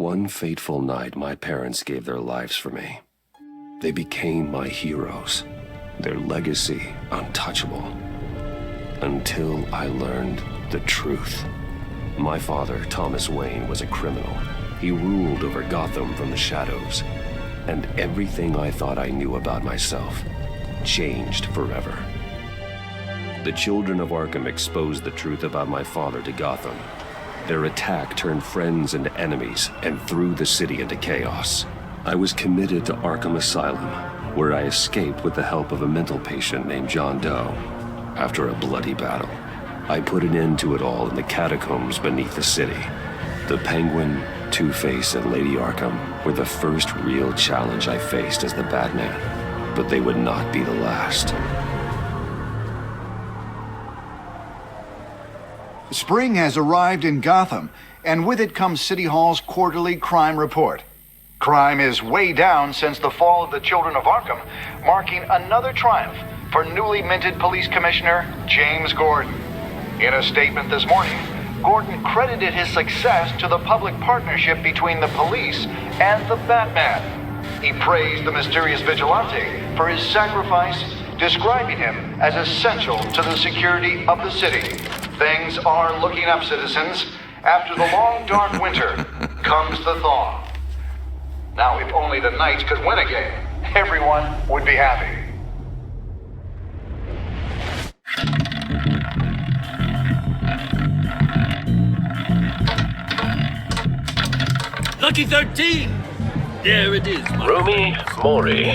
One fateful night, my parents gave their lives for me. They became my heroes, their legacy untouchable. Until I learned the truth. My father, Thomas Wayne, was a criminal. He ruled over Gotham from the shadows. And everything I thought I knew about myself changed forever. The children of Arkham exposed the truth about my father to Gotham. Their attack turned friends into enemies and threw the city into chaos. I was committed to Arkham Asylum, where I escaped with the help of a mental patient named John Doe. After a bloody battle, I put an end to it all in the catacombs beneath the city. The Penguin, Two-Face, and Lady Arkham were the first real challenge I faced as the Batman, but they would not be the last. Spring has arrived in Gotham, and with it comes City Hall's quarterly crime report. Crime is way down since the fall of the Children of Arkham, marking another triumph for newly minted Police Commissioner James Gordon. In a statement this morning, Gordon credited his success to the public partnership between the police and the Batman. He praised the mysterious vigilante for his sacrifice, describing him as essential to the security of the city. Things are looking up, citizens. After the long, dark winter comes the thaw. Now, if only the Knights could win again, everyone would be happy. Lucky 13! There it is. Rumi Mori,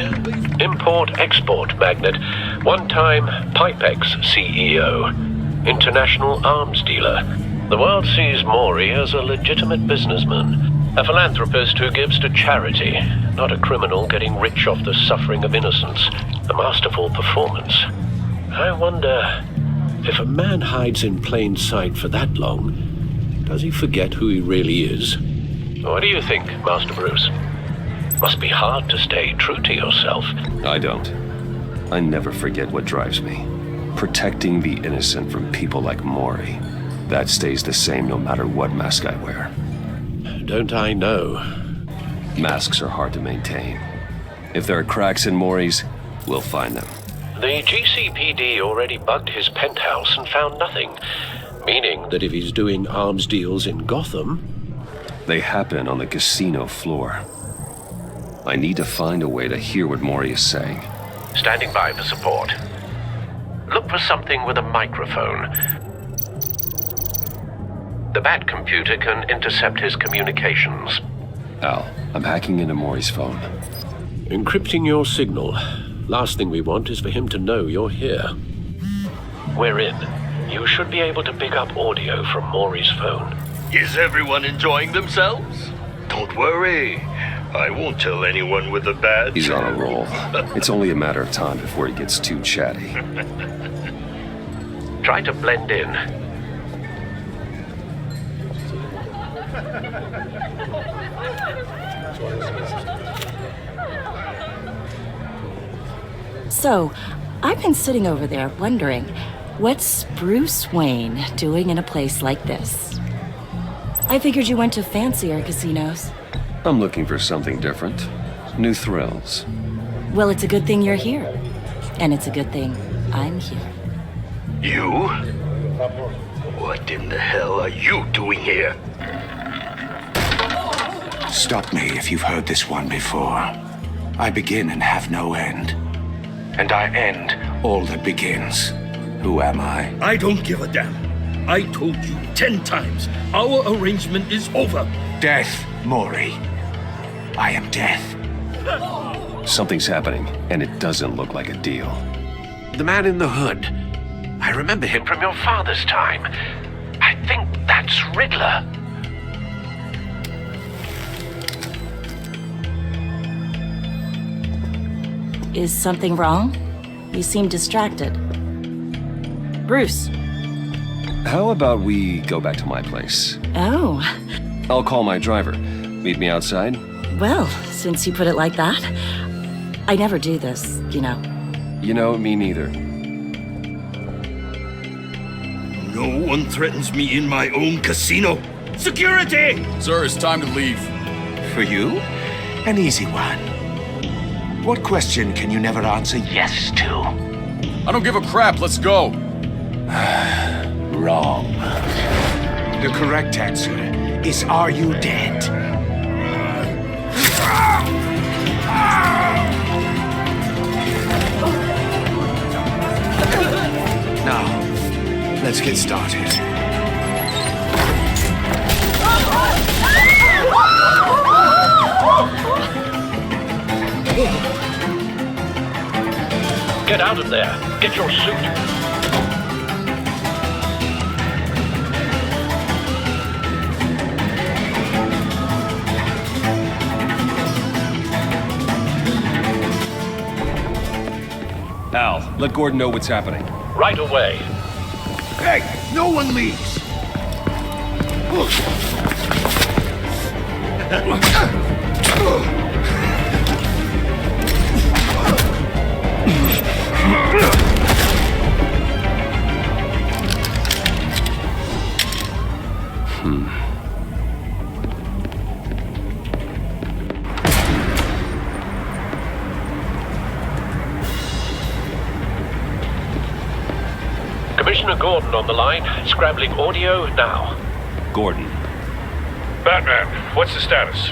import-export magnate, one-time Pipex CEO, international arms dealer. The world sees Mori as a legitimate businessman, a philanthropist who gives to charity, not a criminal getting rich off the suffering of innocence. A masterful performance. I wonder, if a man hides in plain sight for that long, does he forget who he really is? What do you think, Master Bruce? Must be hard to stay true to yourself. I don't. I never forget what drives me. Protecting the innocent from people like Mori. That stays the same no matter what mask I wear. Don't I know? Masks are hard to maintain. If there are cracks in Mori's, we'll find them. The GCPD already bugged his penthouse and found nothing. Meaning that if he's doing arms deals in Gotham... They happen on the casino floor. I need to find a way to hear what Mori is saying. Standing by for support. Look for something with a microphone. The Bat computer can intercept his communications. Al, I'm hacking into Mori's phone. Encrypting your signal. Last thing we want is for him to know you're here. We're in. You should be able to pick up audio from Mori's phone. Is everyone enjoying themselves? Don't worry. I won't tell anyone with a badge. He's on a roll. It's only a matter of time before he gets too chatty. Try to blend in. So, I've been sitting over there wondering, what's Bruce Wayne doing in a place like this? I figured you went to fancier casinos. I'm looking for something different. New thrills. Well, it's a good thing you're here. And it's a good thing I'm here. You? What in the hell are you doing here? Stop me if you've heard this one before. I begin and have no end. And I end all that begins. Who am I? I don't give a damn. I told you 10 times. Our arrangement is over. Death, Mori. I am death. Something's happening, and it doesn't look like a deal. The man in the hood. I remember him from your father's time. I think that's Riddler. Is something wrong? You seem distracted. Bruce. How about we go back to my place? Oh. I'll call my driver. Meet me outside? Well, since you put it like that, I never do this, you know. You know, me neither. No one threatens me in my own casino. Security! Sir, it's time to leave. For you? An easy one. What question can you never answer yes to? I don't give a crap, let's go! Wrong. The correct answer is, are you dead? Now, let's get started. Get out of there. Get your suit. Al, let Gordon know what's happening. Right away. Hey, no one leaves! Commissioner Gordon on the line. Scrambling audio now. Gordon. Batman, what's the status?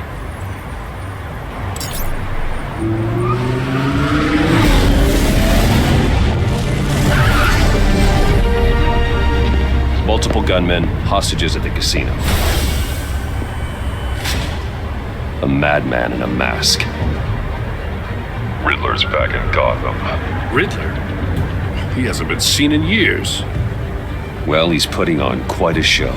Multiple gunmen, hostages at the casino. A madman in a mask. Riddler's back in Gotham. Riddler? He hasn't been seen in years. Well, he's putting on quite a show.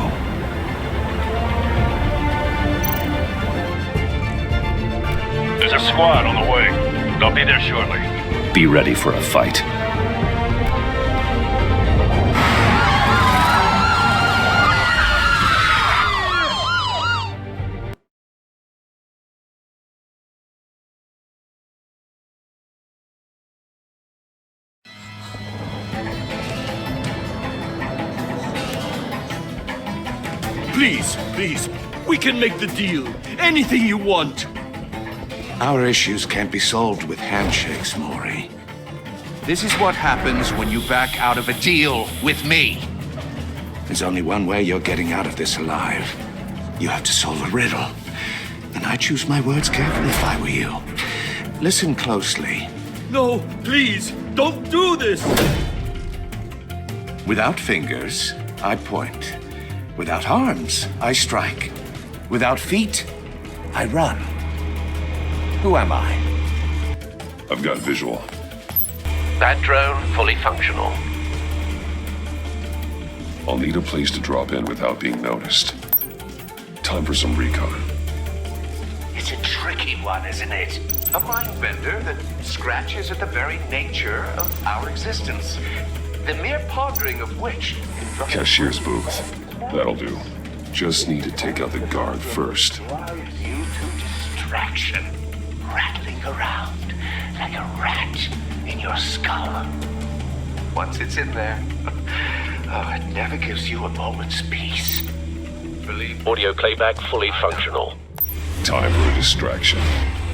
There's a squad on the way. They'll be there shortly. Be ready for a fight. Please, we can make the deal. Anything you want. Our issues can't be solved with handshakes, Maury. This is what happens when you back out of a deal with me. There's only one way you're getting out of this alive. You have to solve a riddle. And I choose my words carefully if I were you. Listen closely. No, please, don't do this. Without fingers, I point. Without arms, I strike. Without feet, I run. Who am I? I've got visual. That drone fully functional. I'll need a place to drop in without being noticed. Time for some recon. It's a tricky one, isn't it? A mind bender that scratches at the very nature of our existence. The mere pondering of which... Cashier's booth. That'll do. Just need to take out the guard first. drives you to distraction, rattling around like a rat in your skull. Once it's in there, it never gives you a moment's peace. Believe Audio playback fully functional. Time for a distraction.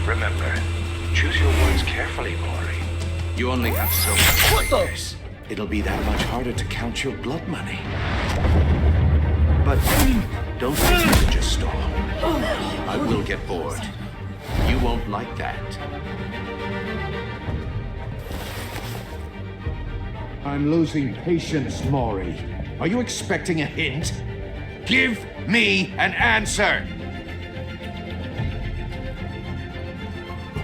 Remember, choose your words carefully, Maury. You only have so much fingers. It'll be that much harder to count your blood money. But don't think you can just stall. I will get bored. You won't like that. I'm losing patience, Maury. Are you expecting a hint? Give me an answer!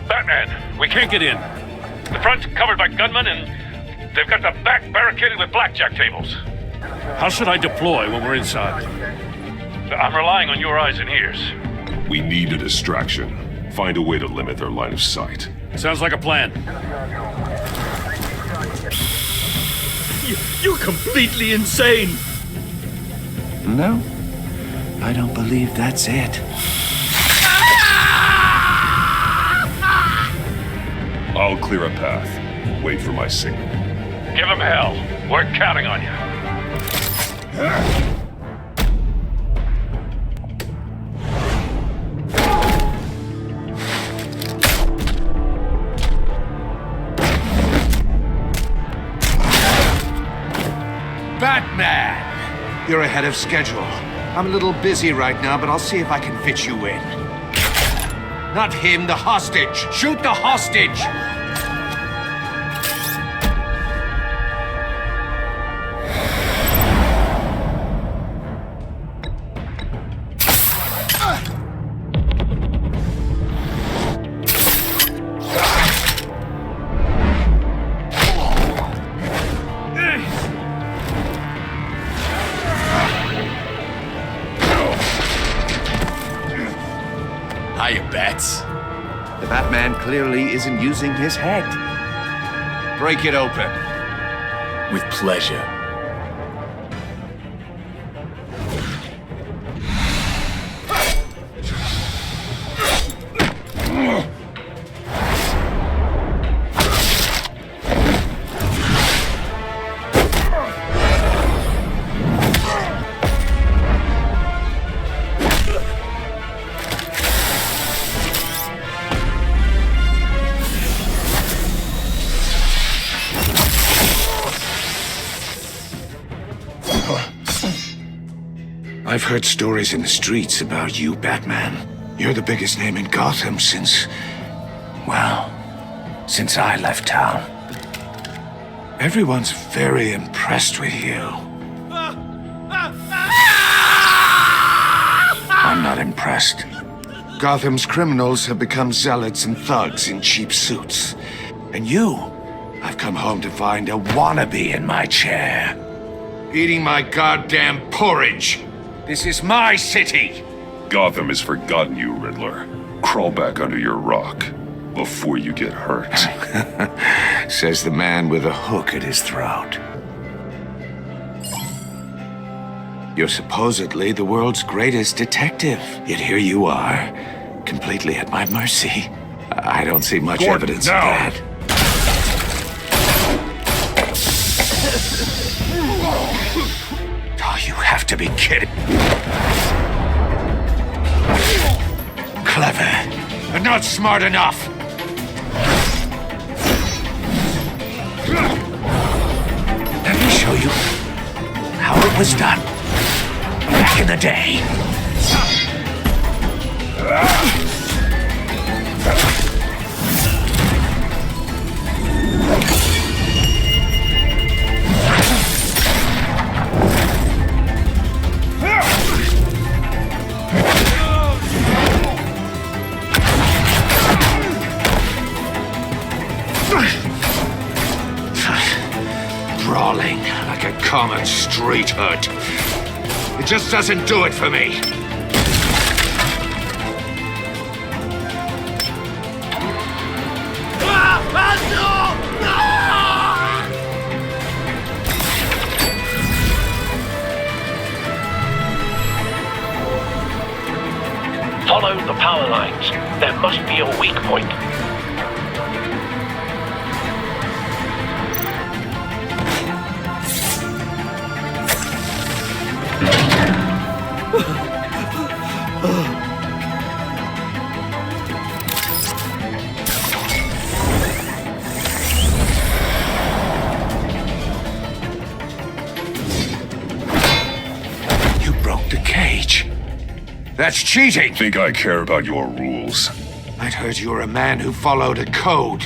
Batman, we can't get in. The front's covered by gunmen and they've got the back barricaded with blackjack tables. How should I deploy when we're inside? I'm relying on your eyes and ears. We need a distraction. Find a way to limit their line of sight. Sounds like a plan. You're completely insane! No, I don't believe that's it. I'll clear a path. Wait for my signal. Give them hell. We're counting on you. You're ahead of schedule. I'm a little busy right now, but I'll see if I can fit you in. Not him, the hostage! Shoot the hostage! Hiya, Bats. The Batman clearly isn't using his head. Break it open. With pleasure. I've heard stories in the streets about you, Batman. You're the biggest name in Gotham since I left town. Everyone's very impressed with you. I'm not impressed. Gotham's criminals have become zealots and thugs in cheap suits. And you, I've come home to find a wannabe in my chair. Eating my goddamn porridge. This is my city! Gotham has forgotten you, Riddler. Crawl back under your rock before you get hurt. Says the man with a hook at his throat. You're supposedly the world's greatest detective. Yet here you are, completely at my mercy. I don't see much Gordon, evidence now. of that. Oh, you have to be kidding. Clever, but not smart enough. Let me show you how it was done back in the day. Brawling like a common street hood. It just doesn't do it for me. Follow the power lines. There must be a weak point. You broke the cage. That's cheating! Think I care about your rules? I'd heard you were a man who followed a code.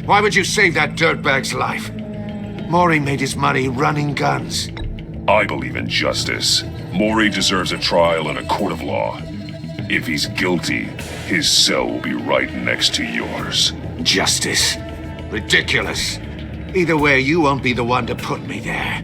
Why would you save that dirtbag's life? Maury made his money running guns. I believe in justice. Maury deserves a trial in a court of law. If he's guilty, his cell will be right next to yours. Justice. Ridiculous. Either way, you won't be the one to put me there.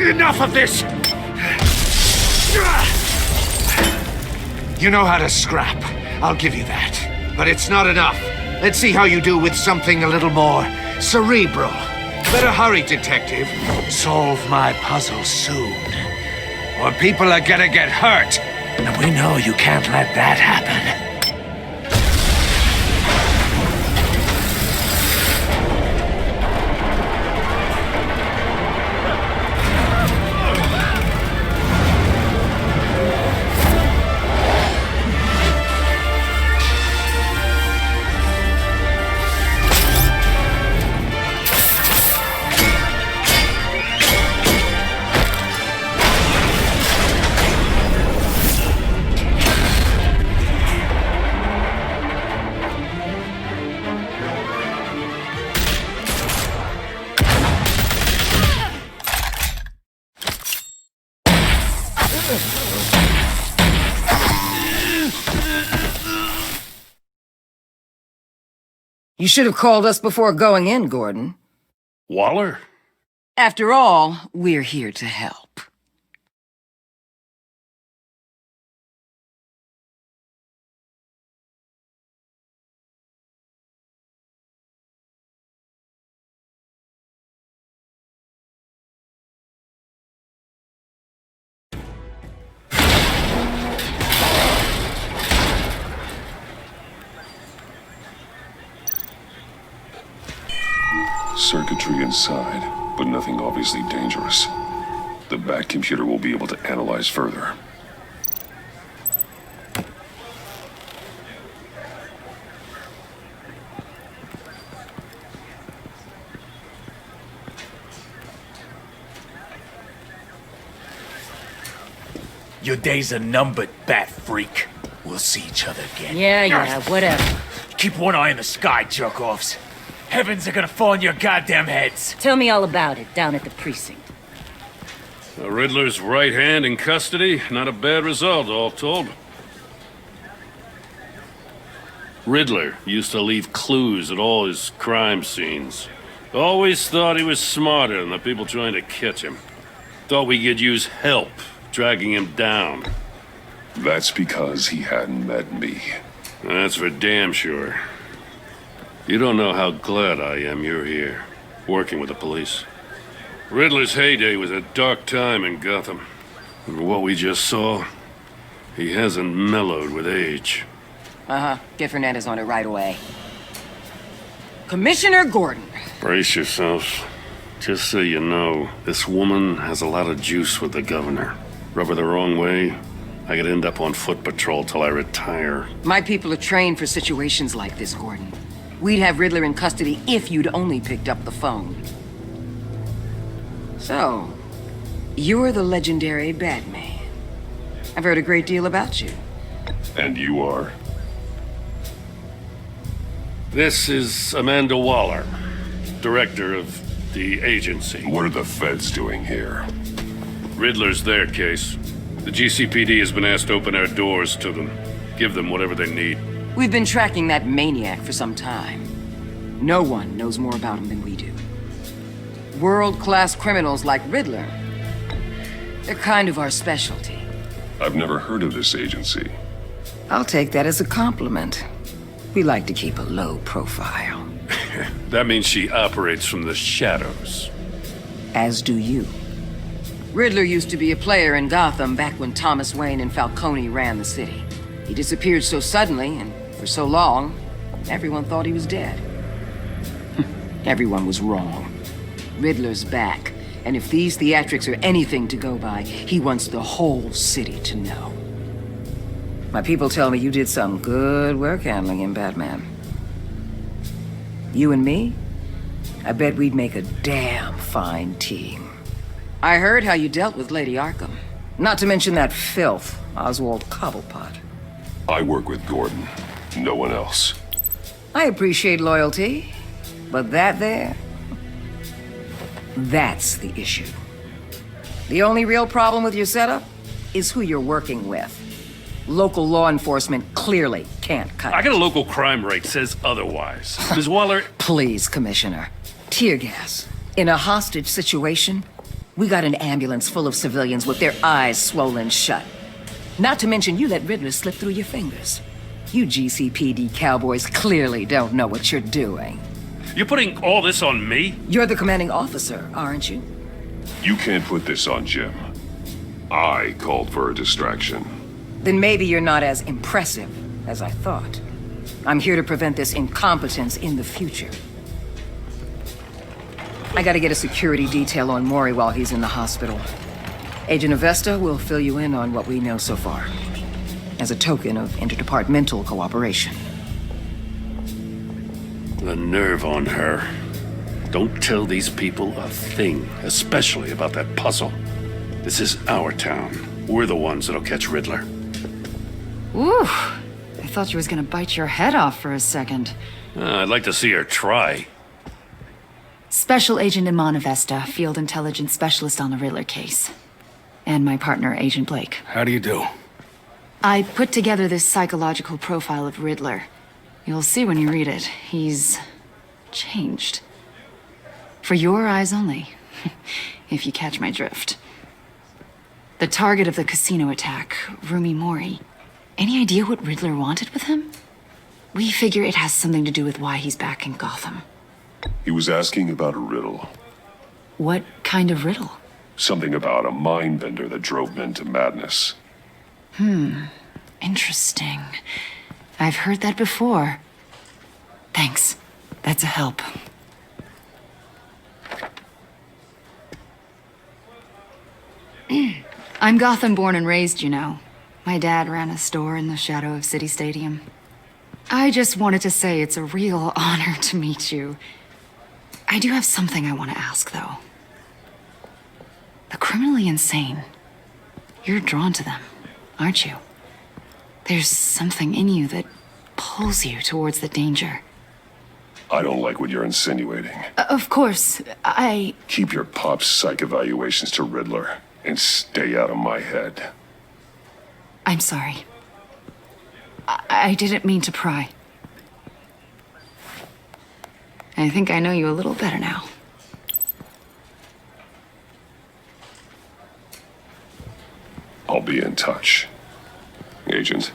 Enough of this! You know how to scrap. I'll give you that. But it's not enough. Let's see how you do with something a little more cerebral. Better hurry, detective. Solve my puzzle soon. Or people are gonna get hurt. And we know you can't let that happen. You should have called us before going in, Gordon. Waller? After all, we're here to help. Circuitry inside, but nothing obviously dangerous. The back computer will be able to analyze further. Your days are numbered, bat freak. We'll see each other again. Yeah, whatever. Keep one eye in the sky, jerk-offs. Heavens are gonna fall on your goddamn heads. Tell me all about it down at the precinct. The Riddler's right hand in custody. Not a bad result, all told. Riddler used to leave clues at all his crime scenes. Always thought he was smarter than the people trying to catch him. Thought we could use help dragging him down. That's because he hadn't met me. That's for damn sure. You don't know how glad I am you're here, working with the police. Riddler's heyday was a dark time in Gotham. And what we just saw, he hasn't mellowed with age. Get Fernandez on it right away. Commissioner Gordon. Brace yourselves. Just so you know, this woman has a lot of juice with the governor. Rub her the wrong way, I could end up on foot patrol till I retire. My people are trained for situations like this, Gordon. We'd have Riddler in custody if you'd only picked up the phone. So, you're the legendary Batman. I've heard a great deal about you. And you are? This is Amanda Waller, director of the agency. What are the feds doing here? Riddler's their case. The GCPD has been asked to open our doors to them. Give them whatever they need. We've been tracking that maniac for some time. No one knows more about him than we do. World-class criminals like Riddler. They're kind of our specialty. I've never heard of this agency. I'll take that as a compliment. We like to keep a low profile. That means she operates from the shadows. As do you. Riddler used to be a player in Gotham back when Thomas Wayne and Falcone ran the city. He disappeared so suddenly and for so long, everyone thought he was dead. Everyone was wrong. Riddler's back, and if these theatrics are anything to go by, he wants the whole city to know. My people tell me you did some good work handling him, Batman. You and me? I bet we'd make a damn fine team. I heard how you dealt with Lady Arkham. Not to mention that filth, Oswald Cobblepot. I work with Gordon. No one else. I appreciate loyalty, but that there... that's the issue. The only real problem with your setup is who you're working with. Local law enforcement clearly can't cut I it. got a local crime rate says otherwise. Ms. Waller... Please, Commissioner. Tear gas. In a hostage situation, we got an ambulance full of civilians with their eyes swollen shut. Not to mention you let Riddler slip through your fingers. You GCPD cowboys clearly don't know what you're doing. You're putting all this on me? You're the commanding officer, aren't you? You can't put this on Jim. I called for a distraction. Then maybe you're not as impressive as I thought. I'm here to prevent this incompetence in the future. I gotta get a security detail on Maury while he's in the hospital. Agent Avesta will fill you in on what we know so far, as a token of interdepartmental cooperation. The nerve on her. Don't tell these people a thing, especially about that puzzle. This is our town. We're the ones that'll catch Riddler. Ooh, I thought she was gonna bite your head off for a second. I'd like to see her try. Special Agent Iman Avesta, Field Intelligence Specialist on the Riddler case. And my partner, Agent Blake. How do you do? I put together this psychological profile of Riddler. You'll see when you read it. He's changed. For your eyes only, if you catch my drift. The target of the casino attack, Rumi Mori. Any idea what Riddler wanted with him? We figure it has something to do with why he's back in Gotham. He was asking about a riddle. What kind of riddle? Something about a mind bender that drove men to madness. Interesting. I've heard that before. Thanks. That's a help. I'm Gotham born and raised, you know. My dad ran a store in the shadow of City Stadium. I just wanted to say it's a real honor to meet you. I do have something I want to ask, though. The criminally insane. You're drawn to them, aren't you? There's something in you that pulls you towards the danger. I don't like what you're insinuating. Of course, I... Keep your pop psych evaluations to Riddler and stay out of my head. I'm sorry. I didn't mean to pry. I think I know you a little better now. I'll be in touch. Agent.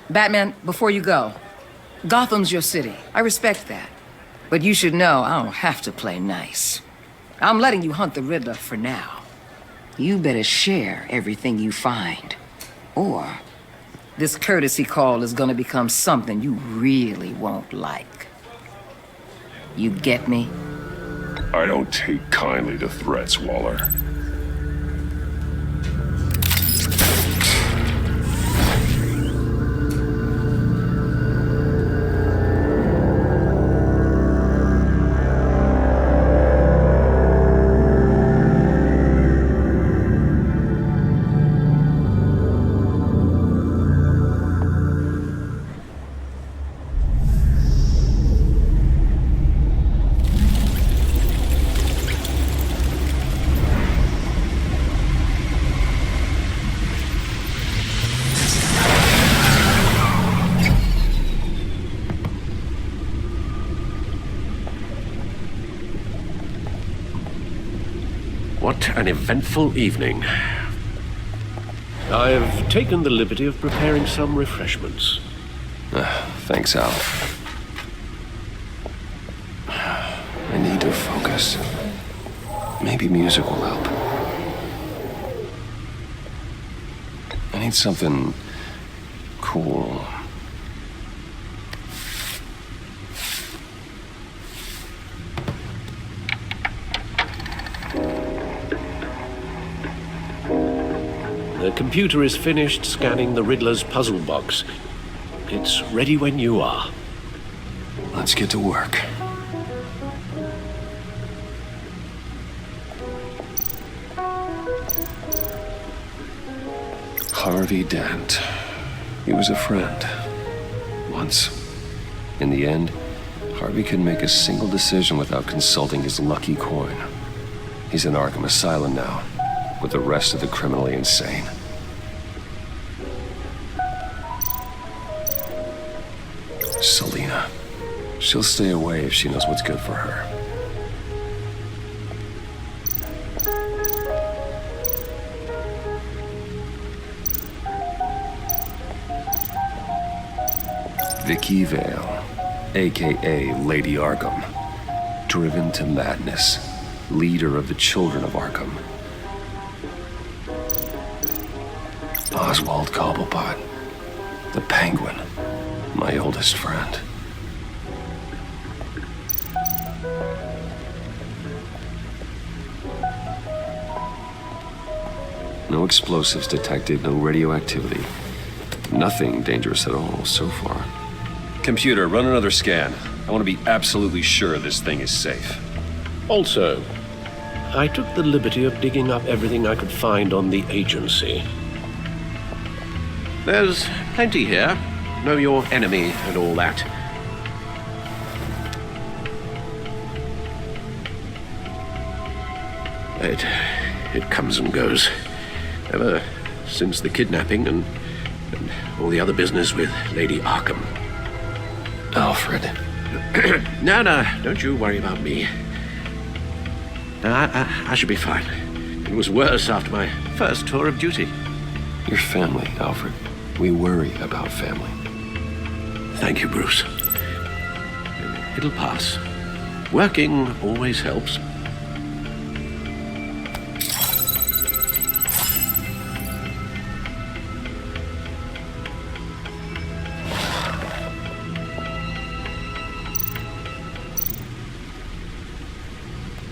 Batman, before you go, Gotham's your city. I respect that. But you should know I don't have to play nice. I'm letting you hunt the Riddler for now. You better share everything you find. Or this courtesy call is gonna become something you really won't like. You get me? I don't take kindly to threats, Waller. What an eventful evening. I've taken the liberty of preparing some refreshments. Thanks, Al. I need to focus. Maybe music will help. I need something cool. The computer is finished scanning the Riddler's puzzle box. It's ready when you are. Let's get to work. Harvey Dent. He was a friend. Once. In the end, Harvey couldn't make a single decision without consulting his lucky coin. He's in Arkham Asylum now, with the rest of the criminally insane. Selina. She'll stay away if she knows what's good for her. Vicky Vale, aka Lady Arkham. Driven to madness, leader of the Children of Arkham. Oswald Cobblepot, the Penguin, my oldest friend. No explosives detected, no radioactivity. Nothing dangerous at all so far. Computer, run another scan. I want to be absolutely sure this thing is safe. Also, I took the liberty of digging up everything I could find on the agency. There's plenty here. Know your enemy and all that. It comes and goes. Ever since the kidnapping and all the other business with Lady Arkham. Alfred. No, don't you worry about me. No, I should be fine. It was worse after my first tour of duty. Your family, Alfred. We worry about family. Thank you, Bruce. It'll pass. Working always helps.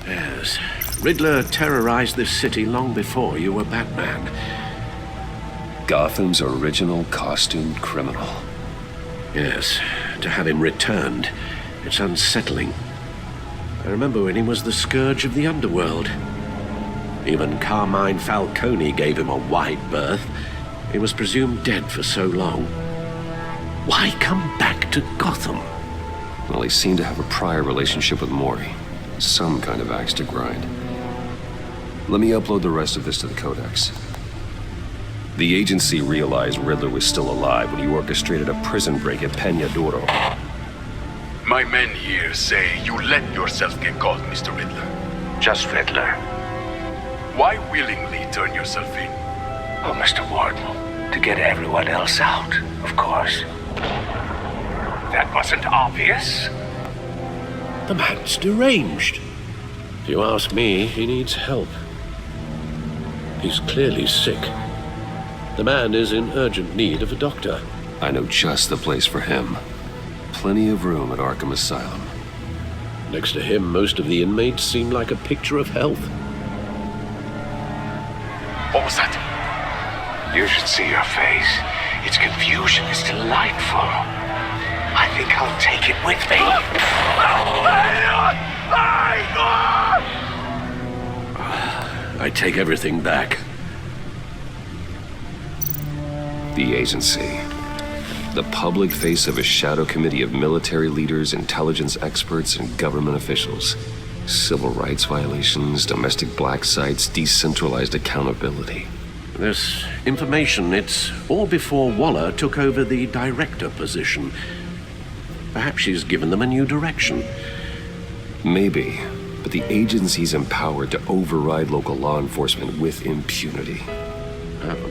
Yes. Riddler terrorized this city long before you were Batman. Gotham's original costumed criminal. Yes, to have him returned, it's unsettling. I remember when he was the scourge of the underworld. Even Carmine Falcone gave him a wide berth. He was presumed dead for so long. Why come back to Gotham? Well, he seemed to have a prior relationship with Mori. Some kind of axe to grind. Let me upload the rest of this to the Codex. The agency realized Riddler was still alive when he orchestrated a prison break at Peña Duro. My men here say you let yourself get caught, Mr. Riddler. Just Riddler. Why willingly turn yourself in? Oh, Mr. Warden, to get everyone else out, of course. That wasn't obvious. The man's deranged. If you ask me, he needs help. He's clearly sick. The man is in urgent need of a doctor. I know just the place for him. Plenty of room at Arkham Asylum. Next to him, most of the inmates seem like a picture of health. What was that? You should see your face. Its confusion is delightful. I think I'll take it with me. I take everything back. The agency. The public face of a shadow committee of military leaders, intelligence experts, and government officials. Civil rights violations, domestic black sites, decentralized accountability. This information, it's all before Waller took over the director position. Perhaps she's given them a new direction. Maybe, but the agency's empowered to override local law enforcement with impunity.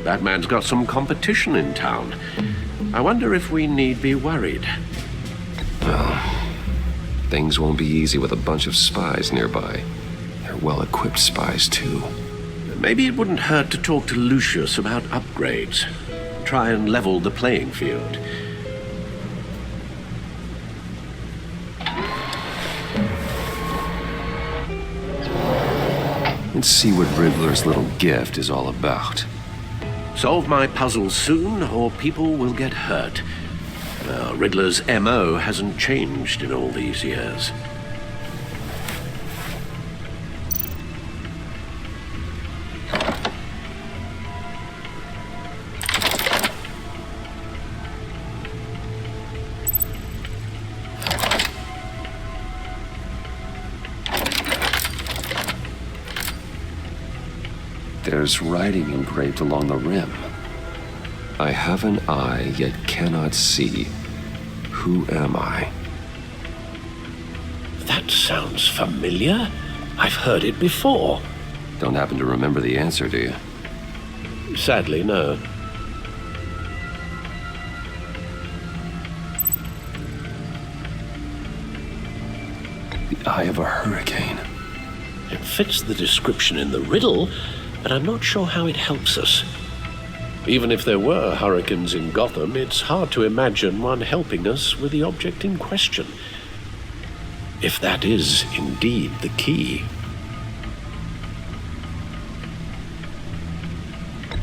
Batman's got some competition in town. I wonder if we need be worried. Well, things won't be easy with a bunch of spies nearby. They're well-equipped spies, too. Maybe it wouldn't hurt to talk to Lucius about upgrades. Try and level the playing field. Let's see what Riddler's little gift is all about. Solve my puzzles soon, or people will get hurt. Riddler's M.O. hasn't changed in all these years. There's writing engraved along the rim. I have an eye, yet cannot see. Who am I? That sounds familiar. I've heard it before. Don't happen to remember the answer, do you? Sadly, no. The eye of a hurricane. It fits the description in the riddle, but I'm not sure how it helps us. Even if there were hurricanes in Gotham, it's hard to imagine one helping us with the object in question. If that is indeed the key.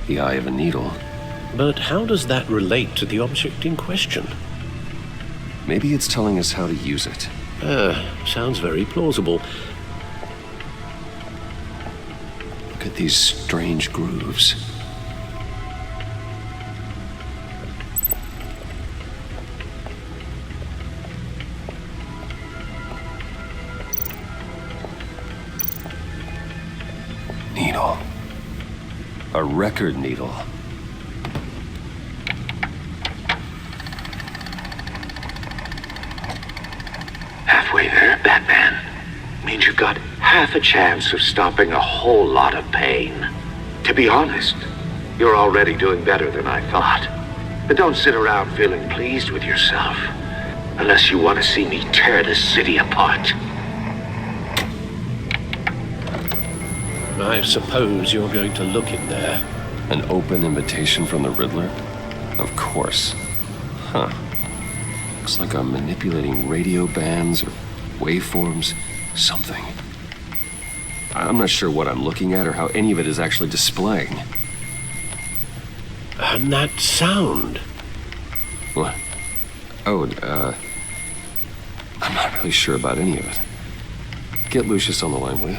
The eye of a needle. But how does that relate to the object in question? Maybe it's telling us how to use it. Sounds very plausible. Look at these strange grooves. Needle. A record needle. Halfway there, Batman. Means you've got half a chance of stopping a whole lot of pain. To be honest, you're already doing better than I thought. But don't sit around feeling pleased with yourself. Unless you want to see me tear this city apart. I suppose you're going to look in there. An open invitation from the Riddler? Of course. Huh. Looks like I'm manipulating radio bands or waveforms. Something. I'm not sure what I'm looking at or how any of it is actually displaying. And that sound. What? Oh, I'm not really sure about any of it. Get Lucius on the line, will you?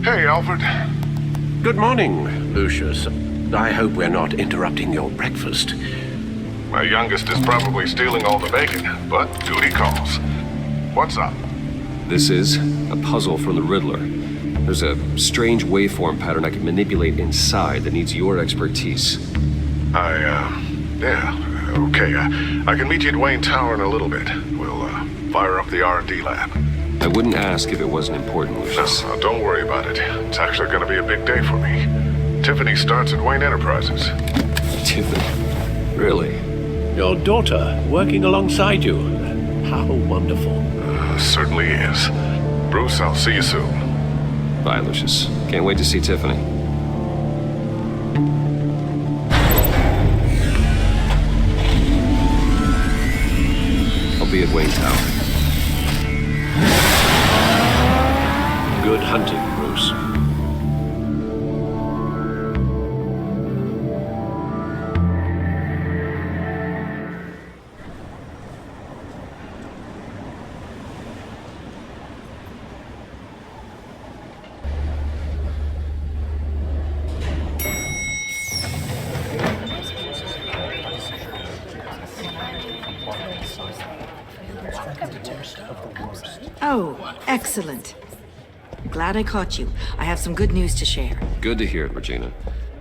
Hey, Alfred. Good morning, Lucius. I hope we're not interrupting your breakfast. My youngest is probably stealing all the bacon, but duty calls. What's up? This is a puzzle from the Riddler. There's a strange waveform pattern I can manipulate inside that needs your expertise. Yeah, okay. I can meet you at Wayne Tower in a little bit. We'll, fire up the R&D lab. I wouldn't ask if it wasn't important, Lucius. No, don't worry about it. It's actually gonna be a big day for me. Tiffany starts at Wayne Enterprises. Tiffany? Really? Your daughter, working alongside you. How wonderful. Certainly is. Bruce, I'll see you soon. Bye, Lucius. Can't wait to see Tiffany. I'll be at Wayne Tower. Good hunting, Bruce. Oh, excellent. Glad I caught you. I have some good news to share. Good to hear it, Regina.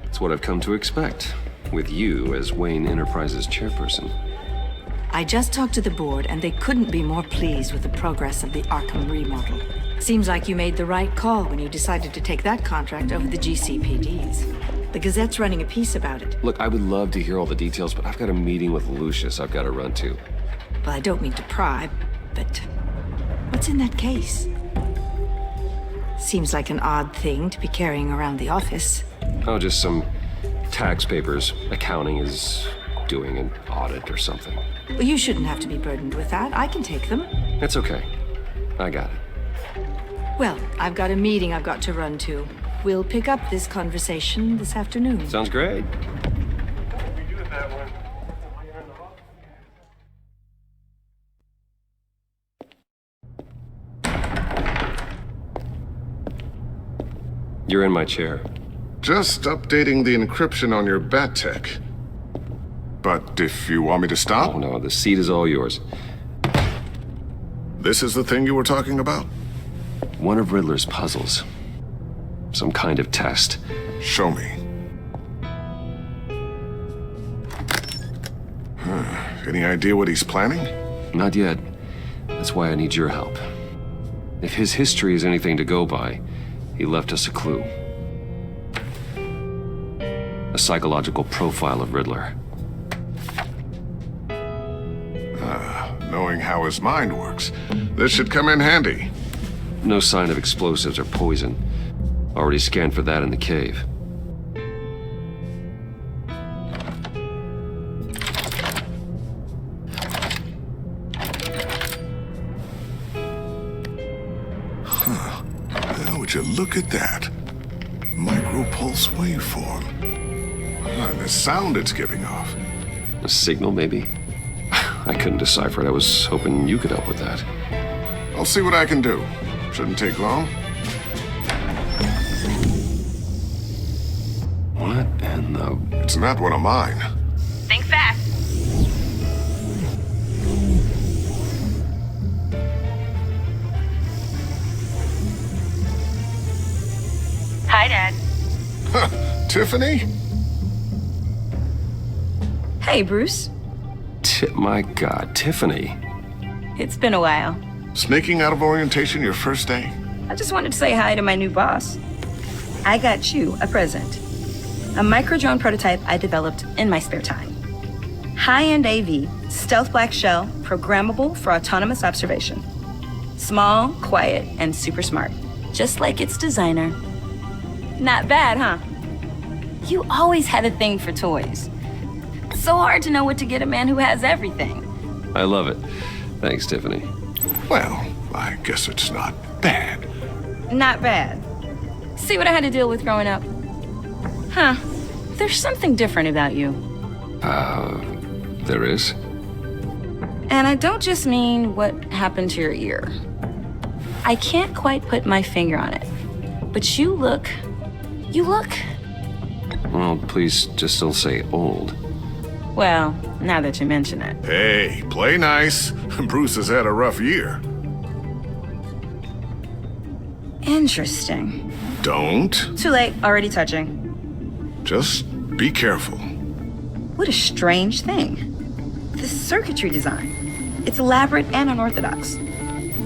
It's what I've come to expect, with you as Wayne Enterprises chairperson. I just talked to the board, and they couldn't be more pleased with the progress of the Arkham remodel. Seems like you made the right call when you decided to take that contract over the GCPD's. The Gazette's running a piece about it. Look, I would love to hear all the details, but I've got a meeting with Lucius I've got to run to. Well, I don't mean to pry, but what's in that case? Seems like an odd thing to be carrying around the office. Oh, just some tax papers. Accounting is doing an audit or something. Well, you shouldn't have to be burdened with that. I can take them. It's okay. I got it. Well, I've got a meeting I've got to run to. We'll pick up this conversation this afternoon. Sounds great. You're in my chair. Just updating the encryption on your bat tech. But if you want me to stop? Oh no, the seat is all yours. This is the thing you were talking about? One of Riddler's puzzles. Some kind of test. Show me. Any idea what he's planning? Not yet. That's why I need your help. If his history is anything to go by, he left us a clue. A psychological profile of Riddler. Knowing how his mind works, this should come in handy. No sign of explosives or poison. Already scanned for that in the cave. Would you look at that? Micropulse waveform. And the sound it's giving off. A signal, maybe? I couldn't decipher it. I was hoping you could help with that. I'll see what I can do. Shouldn't take long. What in the... It's not one of mine. Think fast. Hi, Dad. Tiffany? Hey, Bruce. My God, Tiffany. It's been a while. Sneaking out of orientation your first day? I just wanted to say hi to my new boss. I got you a present. A micro-drone prototype I developed in my spare time. High-end AV, stealth black shell, programmable for autonomous observation. Small, quiet, and super smart. Just like its designer. Not bad, huh? You always had a thing for toys. So hard to know what to get a man who has everything. I love it. Thanks, Tiffany. Well, I guess it's not bad. Not bad. See what I had to deal with growing up? Huh. There's something different about you. There is? And I don't just mean what happened to your ear. I can't quite put my finger on it. But you look... Well, please just don't say old. Well, now that you mention it. Hey, play nice. Bruce has had a rough year. Interesting. Don't. Too late, already touching. Just be careful. What a strange thing. The circuitry design. It's elaborate and unorthodox.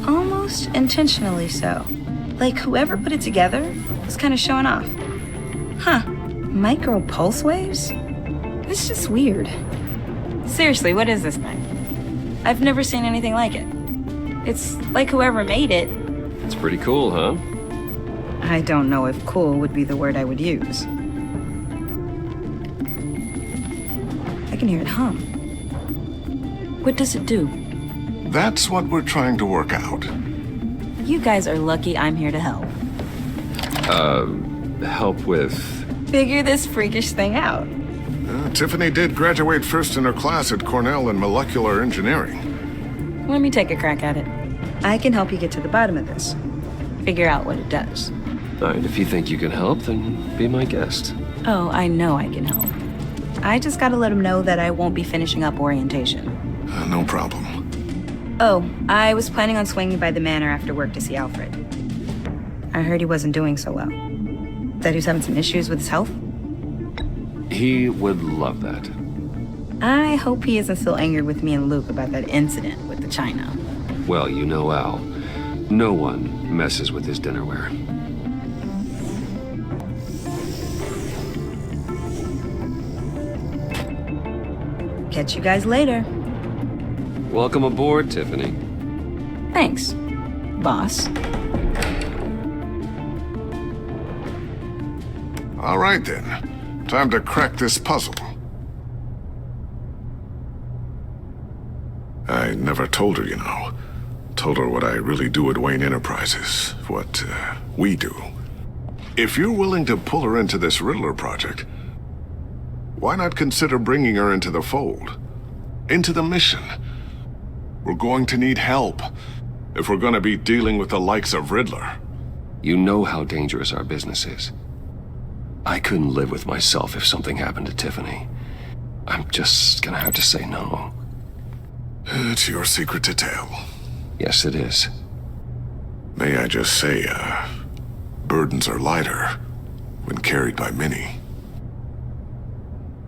Almost intentionally so. Like whoever put it together was kind of showing off. Huh. Micro pulse waves? It's just weird. Seriously, what is this thing? I've never seen anything like it. It's like whoever made it. It's pretty cool, huh? I don't know if cool would be the word I would use. I can hear it hum. What does it do? That's what we're trying to work out. You guys are lucky I'm here to help. Help with... Figure this freakish thing out. Tiffany did graduate first in her class at Cornell in molecular engineering. Let me take a crack at it. I can help you get to the bottom of this. Figure out what it does. All right, if you think you can help, then be my guest. Oh, I know I can help. I just gotta let him know that I won't be finishing up orientation. No problem. Oh, I was planning on swinging by the manor after work to see Alfred. I heard he wasn't doing so well. That he was having some issues with his health. He would love that. I hope he isn't still angered with me and Luke about that incident with the china. Well, you know Al. No one messes with his dinnerware. Catch you guys later. Welcome aboard, Tiffany. Thanks, boss. All right, then. Time to crack this puzzle. I never told her, you know. Told her what I really do at Wayne Enterprises. What, we do. If you're willing to pull her into this Riddler project, why not consider bringing her into the fold? Into the mission? We're going to need help if we're going to be dealing with the likes of Riddler. You know how dangerous our business is. I couldn't live with myself if something happened to Tiffany. I'm just gonna have to say no. It's your secret to tell. Yes, it is. May I just say, burdens are lighter when carried by many.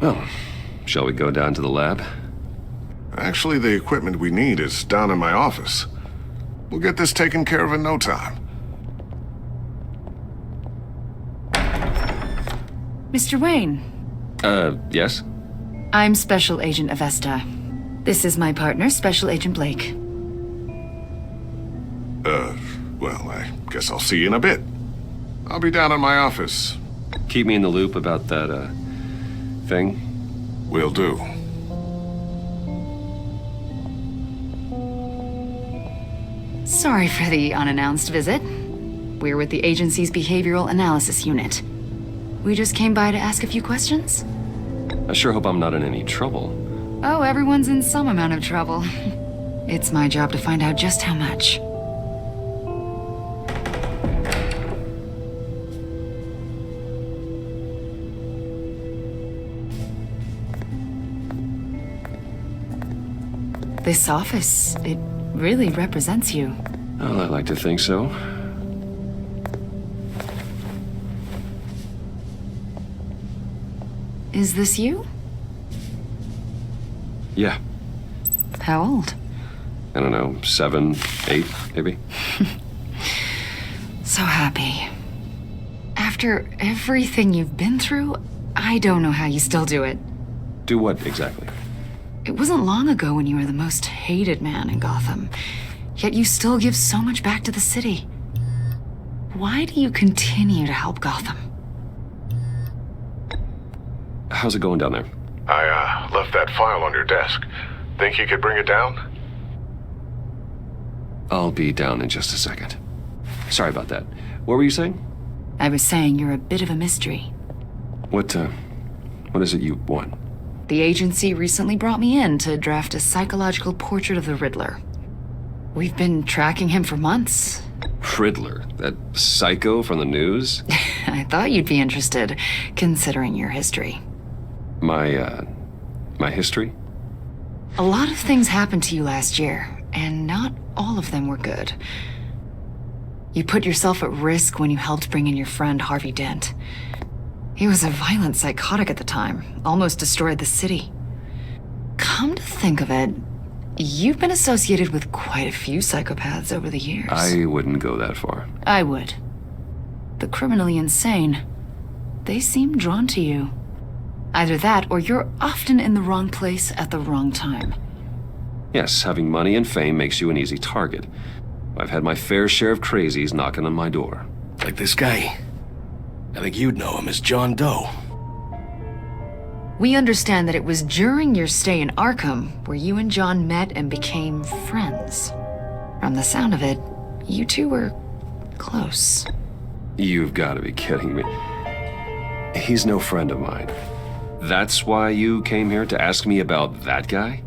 Well, shall we go down to the lab? Actually, the equipment we need is down in my office. We'll get this taken care of in no time. Mr. Wayne, Yes? I'm Special Agent Avesta. This is my partner, Special Agent Blake. Well, I guess I'll see you in a bit. I'll be down in my office. Keep me in the loop about that, thing. Will do. Sorry for the unannounced visit. We're with the agency's behavioral analysis unit. We just came by to ask a few questions. I sure hope I'm not in any trouble. Oh, everyone's in some amount of trouble. It's my job to find out just how much. This office, it really represents you. Well, I like to think so. Is this you? Yeah. How old? I don't know, 7, 8, maybe? So happy. After everything you've been through, I don't know how you still do it. Do what exactly? It wasn't long ago when you were the most hated man in Gotham, yet you still give so much back to the city. Why do you continue to help Gotham? How's it going down there? I, left that file on your desk. Think you could bring it down? I'll be down in just a second. Sorry about that. What were you saying? I was saying you're a bit of a mystery. What is it you want? The agency recently brought me in to draft a psychological portrait of the Riddler. We've been tracking him for months. Riddler? That psycho from the news? I thought you'd be interested, considering your history. My history? A lot of things happened to you last year, and not all of them were good. You put yourself at risk when you helped bring in your friend Harvey Dent. He was a violent psychotic at the time, almost destroyed the city. Come to think of it, you've been associated with quite a few psychopaths over the years. I wouldn't go that far. I would. The criminally insane, they seem drawn to you. Either that, or you're often in the wrong place at the wrong time. Yes, having money and fame makes you an easy target. I've had my fair share of crazies knocking on my door. Like this guy. I think you'd know him as John Doe. We understand that it was during your stay in Arkham where you and John met and became friends. From the sound of it, you two were close. You've got to be kidding me. He's no friend of mine. That's why you came here to ask me about that guy?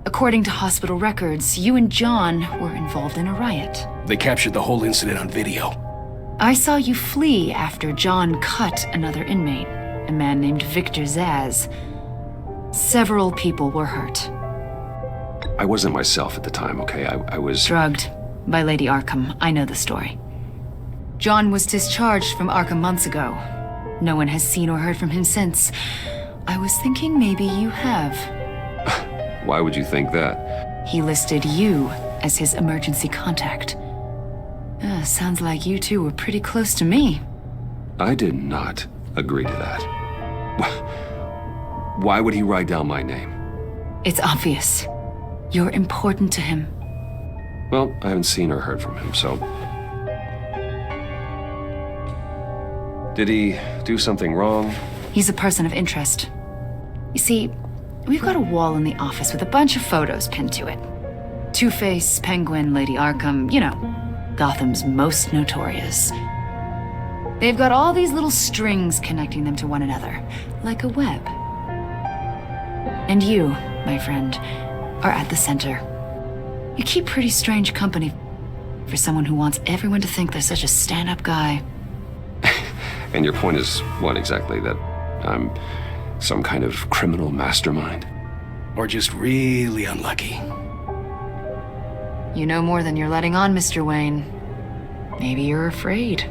According to hospital records, you and John were involved in a riot. They captured the whole incident on video. I saw you flee after John cut another inmate, a man named Victor Zaz. Several people were hurt. I wasn't myself at the time, okay? I was... drugged by Lady Arkham. I know the story. John was discharged from Arkham months ago. No one has seen or heard from him since. I was thinking maybe you have. Why would you think that? He listed you as his emergency contact. Sounds like you two were pretty close to me. I did not agree to that. Why would he write down my name? It's obvious. You're important to him. Well, I haven't seen or heard from him, so... Did he do something wrong? He's a person of interest. You see, we've got a wall in the office with a bunch of photos pinned to it. Two-Face, Penguin, Lady Arkham, you know, Gotham's most notorious. They've got all these little strings connecting them to one another, like a web. And you, my friend, are at the center. You keep pretty strange company for someone who wants everyone to think they're such a stand-up guy. And your point is what exactly? That I'm some kind of criminal mastermind? Or just really unlucky. You know more than you're letting on, Mr. Wayne. Maybe you're afraid.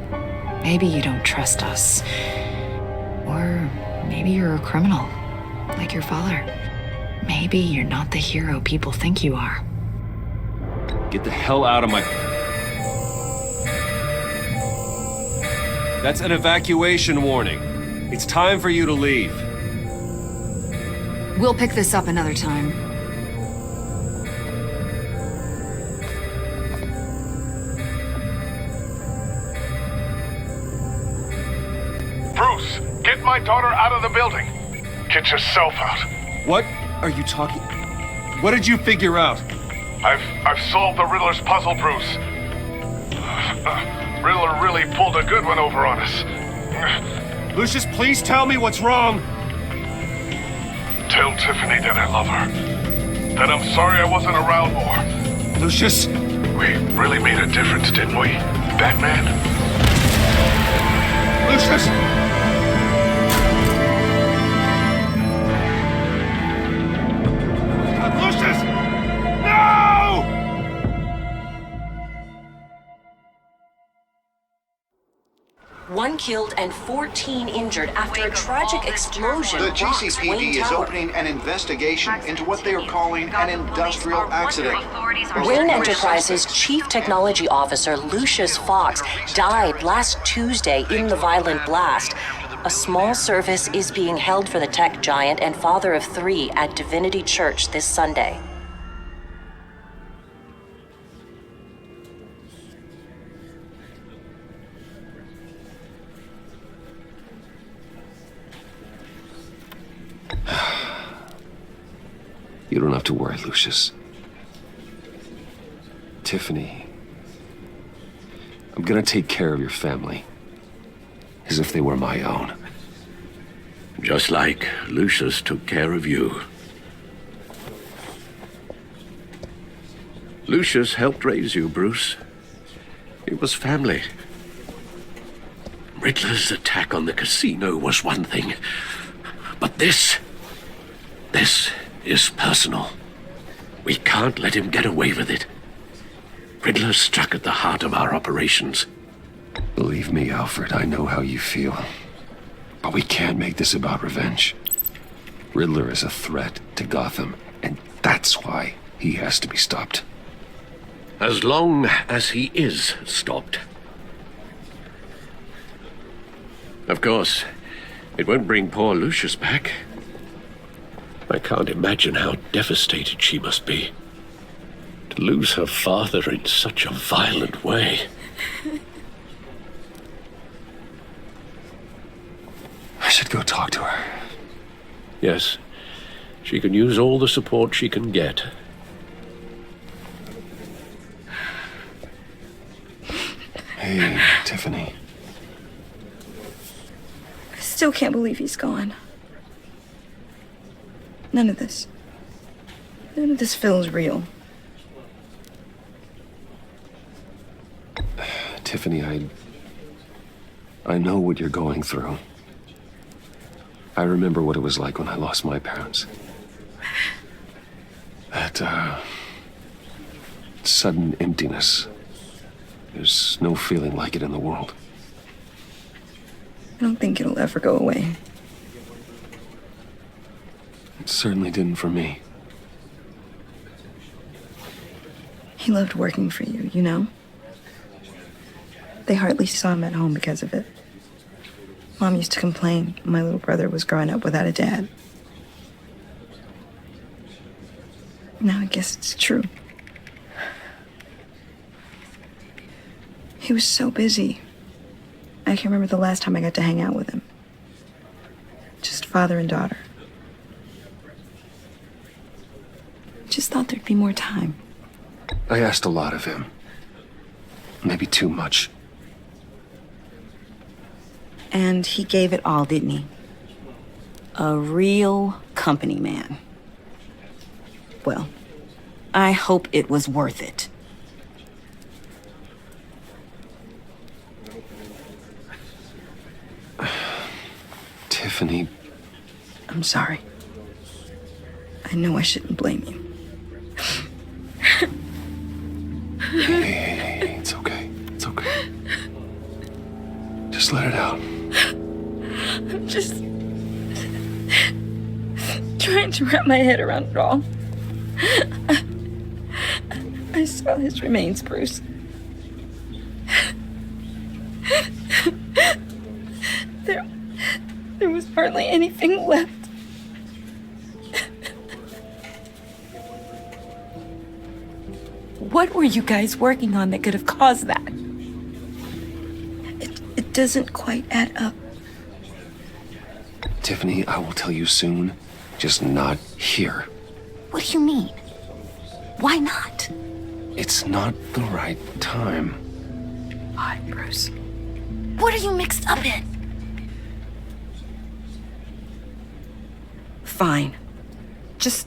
Maybe you don't trust us. Or maybe you're a criminal, like your father. Maybe you're not the hero people think you are. Get the hell out of my... That's an evacuation warning. It's time for you to leave. We'll pick this up another time. Bruce, get my daughter out of the building. Get yourself out. What are you talking? What did you figure out? I've solved the Riddler's puzzle, Bruce. Riddler really pulled a good one over on us. Lucius, please tell me what's wrong. Tell Tiffany that I love her. That I'm sorry I wasn't around more. Lucius! We really made a difference, didn't we, Batman? Lucius! Lucius! No! One killed and 14 injured after a tragic explosion. The rocks GCPD Wayne is Tower. opening an investigation into what they are calling an industrial accident. Wayne Enterprises Chief Technology Officer Lucius Fox died last Tuesday in the violent blast. A small service is being held for the tech giant and father of 3 at Divinity Church this Sunday. You don't have to worry, Lucius. Tiffany, I'm gonna take care of your family. As if they were my own. Just like Lucius took care of you. Lucius helped raise you, Bruce. It was family. Riddler's attack on the casino was one thing. But this is personal. We can't let him get away with it. Riddler struck at the heart of our operations. Believe me, Alfred, I know how you feel. But we can't make this about revenge. Riddler is a threat to Gotham, and that's why he has to be stopped. As long as he is stopped. Of course, it won't bring poor Lucius back. I can't imagine how devastated she must be. To lose her father in such a violent way. I should go talk to her. Yes, she can use all the support she can get. Hey, Tiffany. I still can't believe he's gone. None of this feels real. Tiffany, I know what you're going through. I remember what it was like when I lost my parents. That, sudden emptiness. There's no feeling like it in the world. I don't think it'll ever go away. It certainly didn't for me. He loved working for you, you know? They hardly saw him at home because of it. Mom used to complain my little brother was growing up without a dad. Now I guess it's true. He was so busy. I can't remember the last time I got to hang out with him. Just father and daughter. Just thought there'd be more time. I asked a lot of him. Maybe too much. And he gave it all, didn't he? A real company man. Well, I hope it was worth it. Tiffany. I'm sorry. I know I shouldn't blame you. Hey, it's okay. It's okay. Just let it out. I'm just trying to wrap my head around it all. I saw his remains, Bruce. There was hardly anything left. What were you guys working on that could have caused that? It doesn't quite add up. Tiffany, I will tell you soon, just not here. What do you mean? Why not? It's not the right time. Why, Bruce? What are you mixed up in? Fine. Just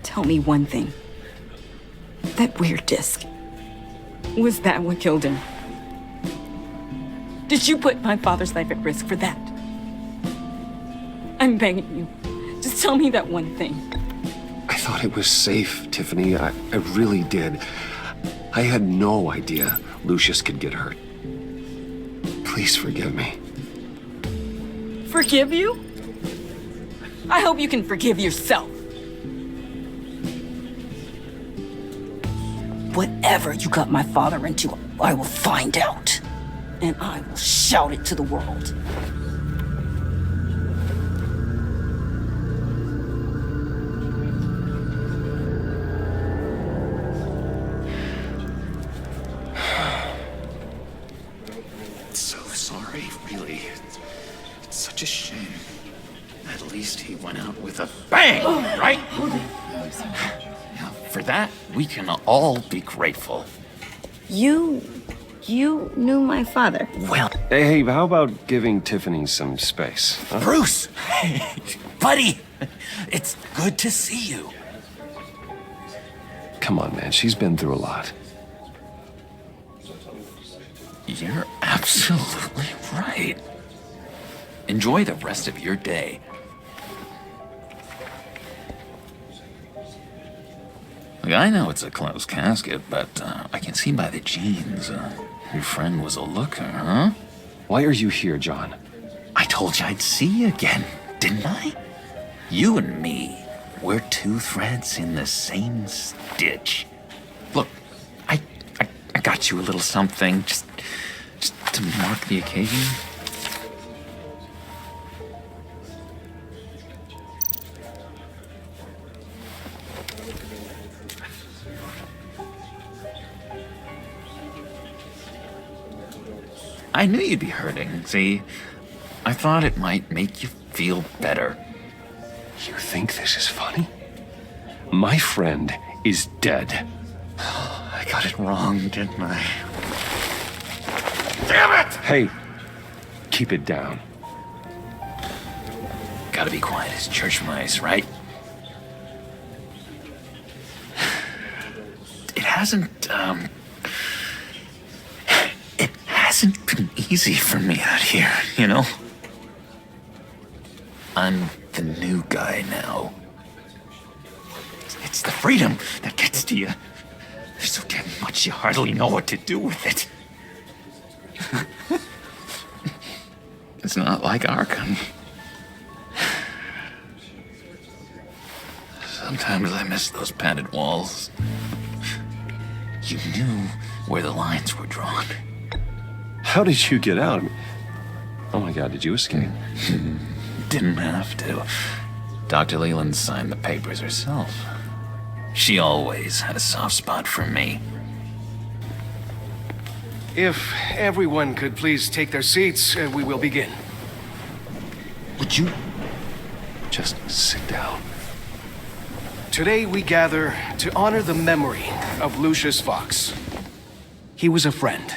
tell me one thing. That weird disc. Was that what killed him? Did you put my father's life at risk for that? I'm begging you. Just tell me that one thing. I thought it was safe, Tiffany. I really did. I had no idea Lucius could get hurt. Please forgive me. Forgive you? I hope you can forgive yourself. Whatever you got my father into, I will find out. And I will shout it to the world. So sorry, really. It's such a shame. At least he went out with a bang, right? Yeah, for that, we can all be grateful. You knew my father. Well, Hey, how about giving Tiffany some space? Huh? Bruce! Hey, buddy! It's good to see you. Come on, man. She's been through a lot. You're absolutely right. Enjoy the rest of your day. Look, I know it's a closed casket, but I can see by the jeans, your friend was a looker, huh? Why are you here, John? I told you I'd see you again, didn't I? You and me, we're two threads in the same stitch. Look, I got you a little something, just to mark the occasion. I knew you'd be hurting, see? I thought it might make you feel better. You think this is funny? My friend is dead. I got it wrong, didn't I? Damn it! Hey, keep it down. Gotta be quiet as church mice, right? It hasn't been easy for me out here, you know? I'm the new guy now. It's the freedom that gets to you. There's so damn much you hardly know what to do with it. It's not like Arkham. Sometimes I miss those padded walls. You knew where the lines were drawn. How did you get out? Oh my God, did you escape? Didn't have to. Dr. Leland signed the papers herself. She always had a soft spot for me. If everyone could please take their seats, we will begin. Would you just sit down? Today we gather to honor the memory of Lucius Fox. He was a friend,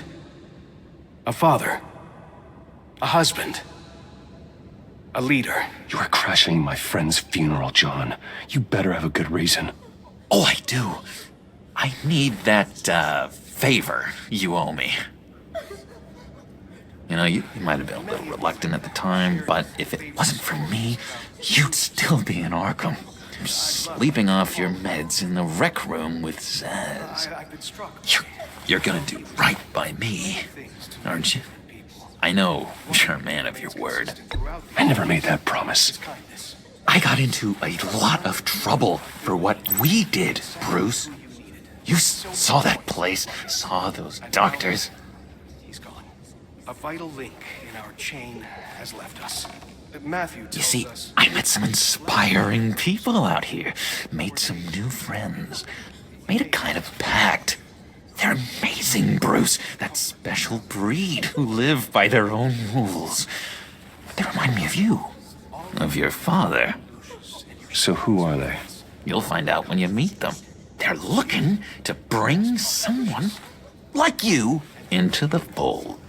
a father, a husband, a leader. You are crashing my friend's funeral, John. You better have a good reason. Oh, I do. I need that, favor you owe me. You know, you might have been a little reluctant at the time, but if it wasn't for me, you'd still be in Arkham. You're sleeping off your meds in the rec room with Zaz. You're gonna do right by me, aren't you? I know you're a man of your word. I never made that promise. I got into a lot of trouble for what we did, Bruce. You saw that place, saw those doctors. He's gone. A vital link in our chain has left us. Matthew told You see, us. I met some inspiring people out here, made some new friends. made a kind of pact. They're amazing, Bruce. That special breed who live by their own rules. They remind me of you. Of your father. So who are they? You'll find out when you meet them. They're looking to bring someone like you into the fold.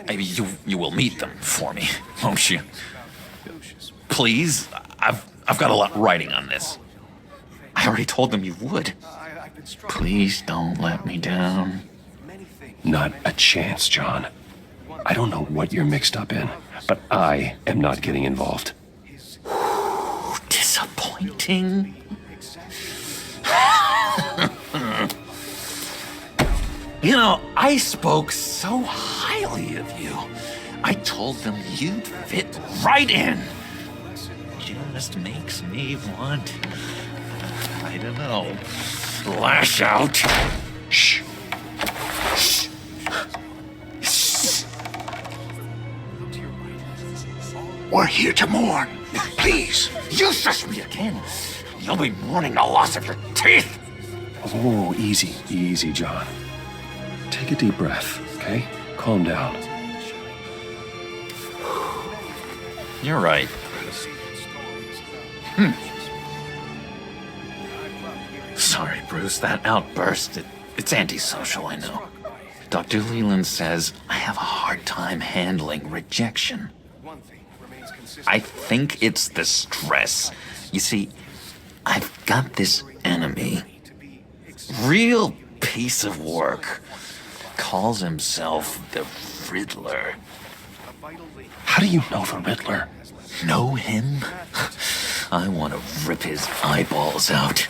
Maybe you will meet them for me, won't you? Please, I've got a lot riding on this. I already told them you would. Please don't let me down. Not a chance, John. I don't know what you're mixed up in, but I am not getting involved. Disappointing. You know, I spoke so highly of you. I told them you'd fit right in. Just makes me want, I don't know, lash out. Shh. Shh. Shh. We're here to mourn. Please. You shush me again. You'll be mourning the loss of your teeth. Oh, easy, John. Take a deep breath, okay? Calm down. You're right. Sorry, Bruce, that outburst, it's antisocial, I know. Dr. Leland says I have a hard time handling rejection. I think it's the stress. You see, I've got this enemy. Real piece of work. Calls himself the Riddler. How do you know the Riddler? Know him? I want to rip his eyeballs out.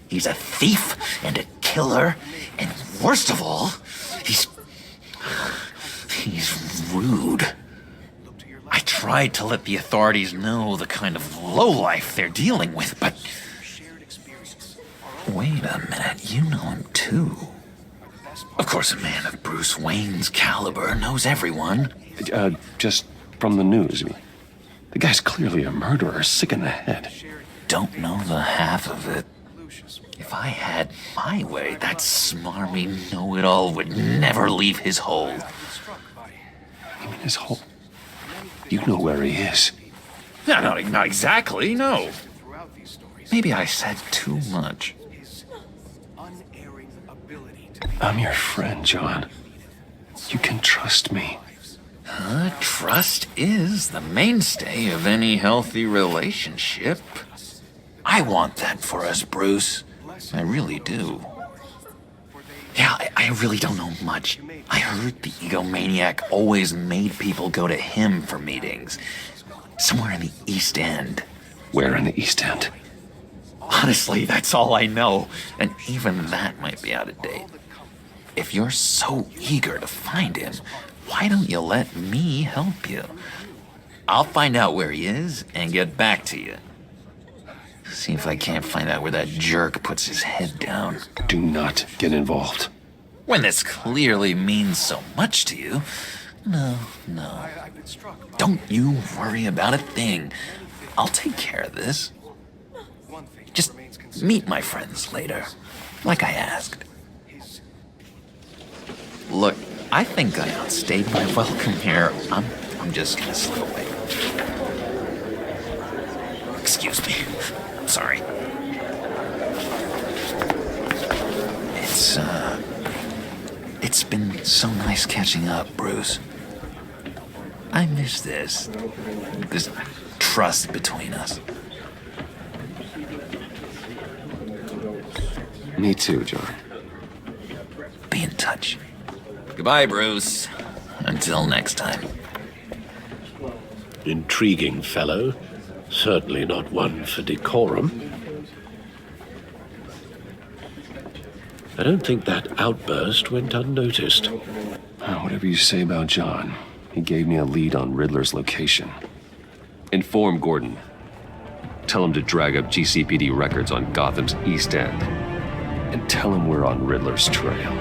He's a thief and a killer, and worst of all, he's rude. I tried to let the authorities know the kind of lowlife they're dealing with, but... Wait a minute, you know him too. Of course, a man of Bruce Wayne's caliber knows everyone. Just from the news. The guy's clearly a murderer, sick in the head. Don't know the half of it. If I had my way, that smarmy know-it-all would never leave his hole. You mean his hole? You know where he is. No, not exactly, no. Maybe I said too much. I'm your friend, John. You can trust me. Trust is the mainstay of any healthy relationship. I want that for us, Bruce. I really do. Yeah, I really don't know much. I heard the egomaniac always made people go to him for meetings. Somewhere in the East End. Where in the East End? Honestly, that's all I know. And even that might be out of date. If you're so eager to find him, why don't you let me help you? I'll find out where he is and get back to you. See if I can't find out where that jerk puts his head down. Do not get involved. When this clearly means so much to you. No. Don't you worry about a thing. I'll take care of this. Just meet my friends later, like I asked. Look, I think I outstayed my welcome here. I'm just gonna slip away. Excuse me. I'm sorry. It's been so nice catching up, Bruce. I miss this trust between us. Me too, John. Be in touch. Goodbye, Bruce. Until next time. Intriguing fellow. Certainly not one for decorum. I don't think that outburst went unnoticed. Whatever you say about John, he gave me a lead on Riddler's location. Inform Gordon. Tell him to drag up GCPD records on Gotham's East End. And tell him we're on Riddler's trail.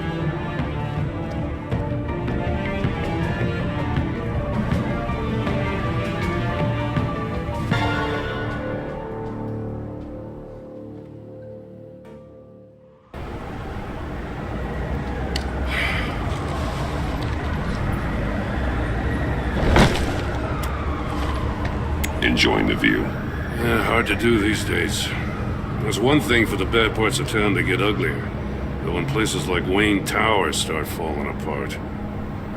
Enjoying the view? Yeah, hard to do these days. There's one thing for the bad parts of town to get uglier. But when places like Wayne Tower start falling apart,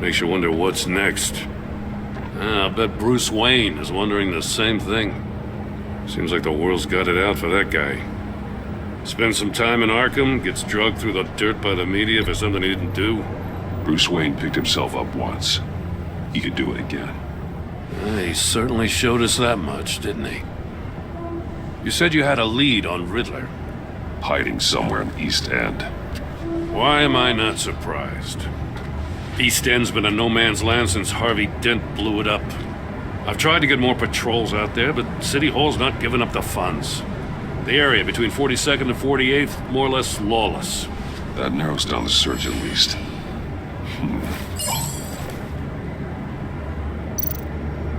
makes you wonder what's next. I'll bet Bruce Wayne is wondering the same thing. Seems like the world's got it out for that guy. Spends some time in Arkham, gets drugged through the dirt by the media for something he didn't do. Bruce Wayne picked himself up once. He could do it again. He certainly showed us that much, didn't he? You said you had a lead on Riddler. Hiding somewhere in East End. Why am I not surprised? East End's been a no man's land since Harvey Dent blew it up. I've tried to get more patrols out there, but City Hall's not giving up the funds. The area between 42nd and 48th, more or less lawless. That narrows down the search at least.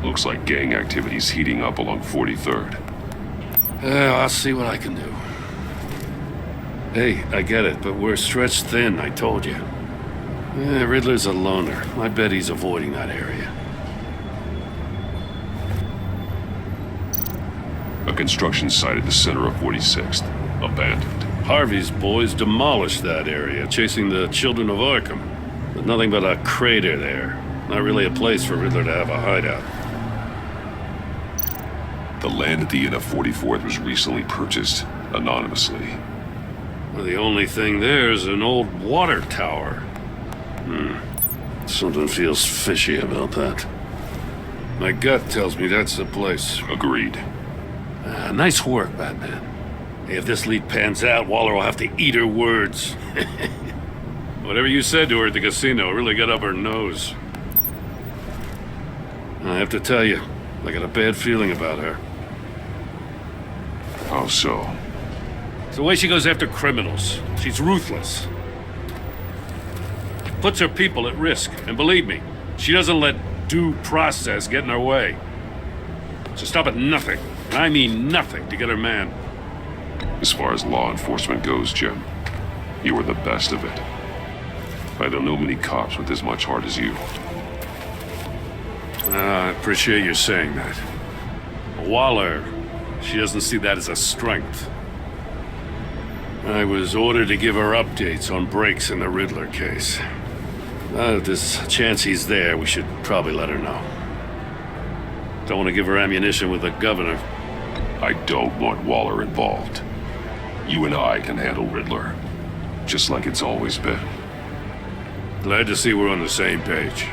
Looks like gang activity's heating up along 43rd. I'll see what I can do. Hey, I get it, but we're stretched thin, I told you. Riddler's a loner. I bet he's avoiding that area. A construction site at the center of 46th. Abandoned. Harvey's boys demolished that area, chasing the children of Arkham. There's nothing but a crater there. Not really a place for Riddler to have a hideout. The land at the end of 44th was recently purchased, anonymously. Well, the only thing there is an old water tower. Something feels fishy about that. My gut tells me that's the place. Agreed. Nice work, Batman. Hey, if this lead pans out, Waller will have to eat her words. Whatever you said to her at the casino really got up her nose. I have to tell you, I got a bad feeling about her. How so? It's the way she goes after criminals. She's ruthless. Puts her people at risk. And believe me, she doesn't let due process get in her way. So stop at nothing, and I mean nothing, to get her man. As far as law enforcement goes, Jim, you are the best of it. I don't know many cops with as much heart as you. I appreciate you saying that. Waller, she doesn't see that as a strength. I was ordered to give her updates on breaks in the Riddler case. If there's a chance he's there, we should probably let her know. Don't want to give her ammunition with the governor. I don't want Waller involved. You and I can handle Riddler, just like it's always been. Glad to see we're on the same page.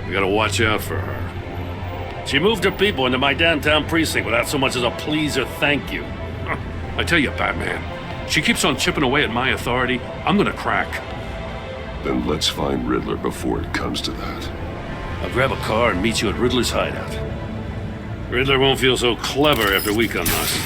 We gotta watch out for her. She moved her people into my downtown precinct without so much as a please or thank you. I tell you, Batman, she keeps on chipping away at my authority, I'm gonna crack. Then let's find Riddler before it comes to that. I'll grab a car and meet you at Riddler's hideout. Riddler won't feel so clever after we come knocking.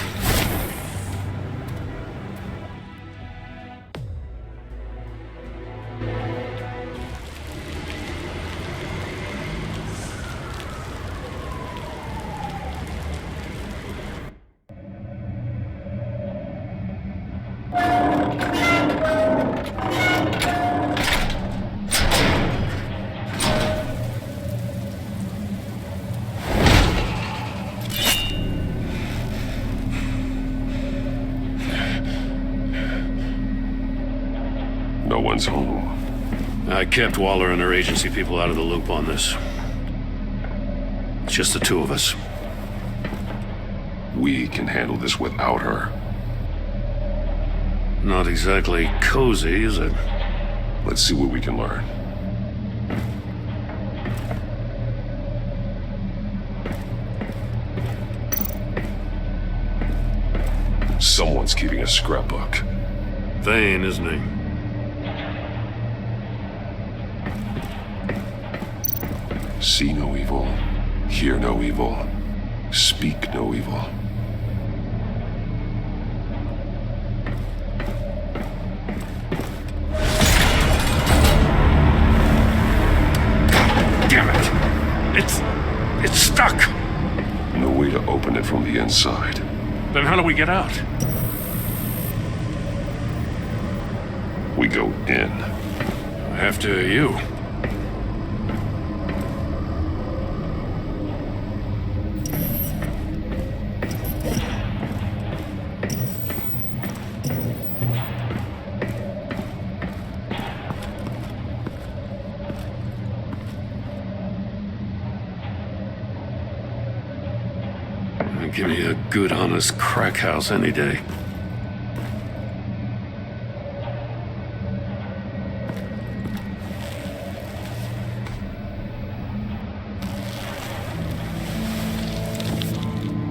No one's home. I kept Waller and her agency people out of the loop on this. It's just the two of us. We can handle this without her. Not exactly cozy, is it? Let's see what we can learn. Someone's keeping a scrapbook. Vane, isn't he? See no evil, hear no evil, speak no evil. Damn it! It's stuck! No way to open it from the inside. Then how do we get out? We go in. After you. Give me a good, honest crack house any day.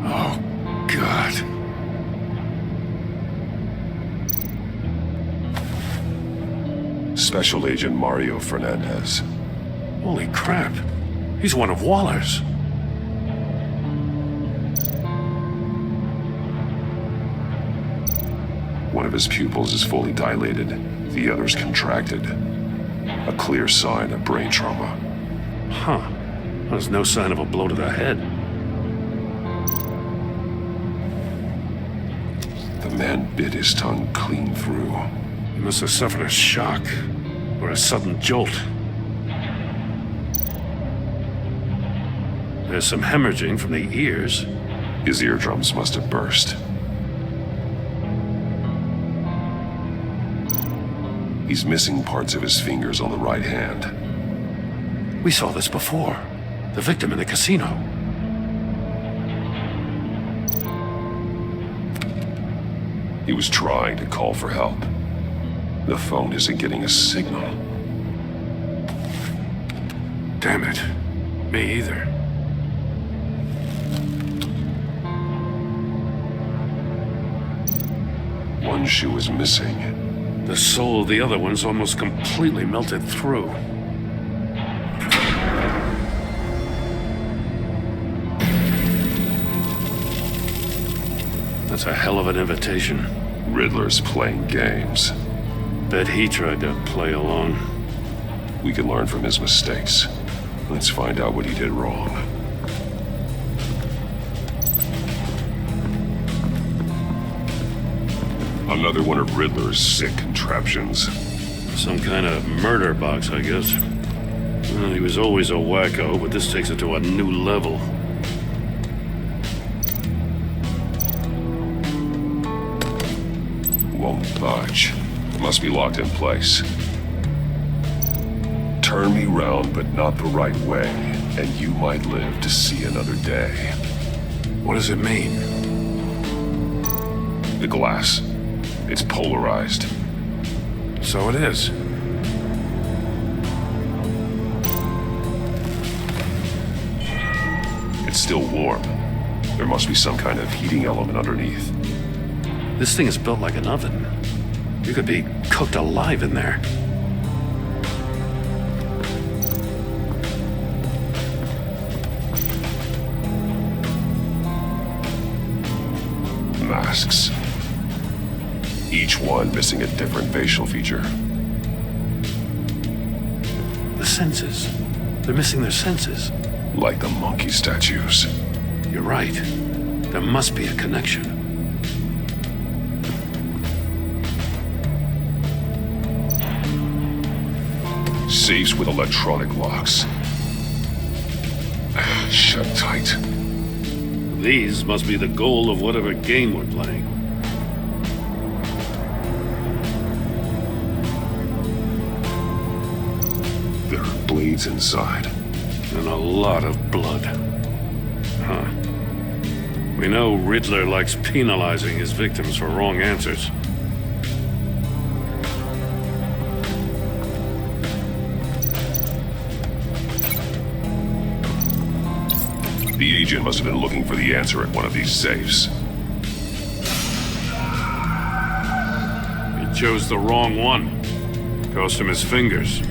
Oh, God. Special Agent Mario Fernandez. Holy crap. He's one of Waller's. One of his pupils is fully dilated, the other's contracted. A clear sign of brain trauma. Huh. There's no sign of a blow to the head. The man bit his tongue clean through. He must have suffered a shock, or a sudden jolt. There's some hemorrhaging from the ears. His eardrums must have burst. He's missing parts of his fingers on the right hand. We saw this before. The victim in the casino. He was trying to call for help. The phone isn't getting a signal. Damn it. Me either. One shoe is missing. The sole of the other one's almost completely melted through. That's a hell of an invitation. Riddler's playing games. Bet he tried to play along. We can learn from his mistakes. Let's find out what he did wrong. Another one of Riddler's sick contraptions. Some kind of murder box, I guess. Well, he was always a wacko, but this takes it to a new level. Won't budge. Must be locked in place. Turn me round, but not the right way, and you might live to see another day. What does it mean? The glass. It's polarized. So it is. It's still warm. There must be some kind of heating element underneath. This thing is built like an oven. You could be cooked alive in there. Masks. Each one missing a different facial feature. The senses. They're missing their senses. Like the monkey statues. You're right. There must be a connection. Safes with electronic locks. Shut tight. These must be the goal of whatever game we're playing. There are blades inside. And a lot of blood. Huh. We know Riddler likes penalizing his victims for wrong answers. The agent must have been looking for the answer at one of these safes. He chose the wrong one. Cost him his fingers.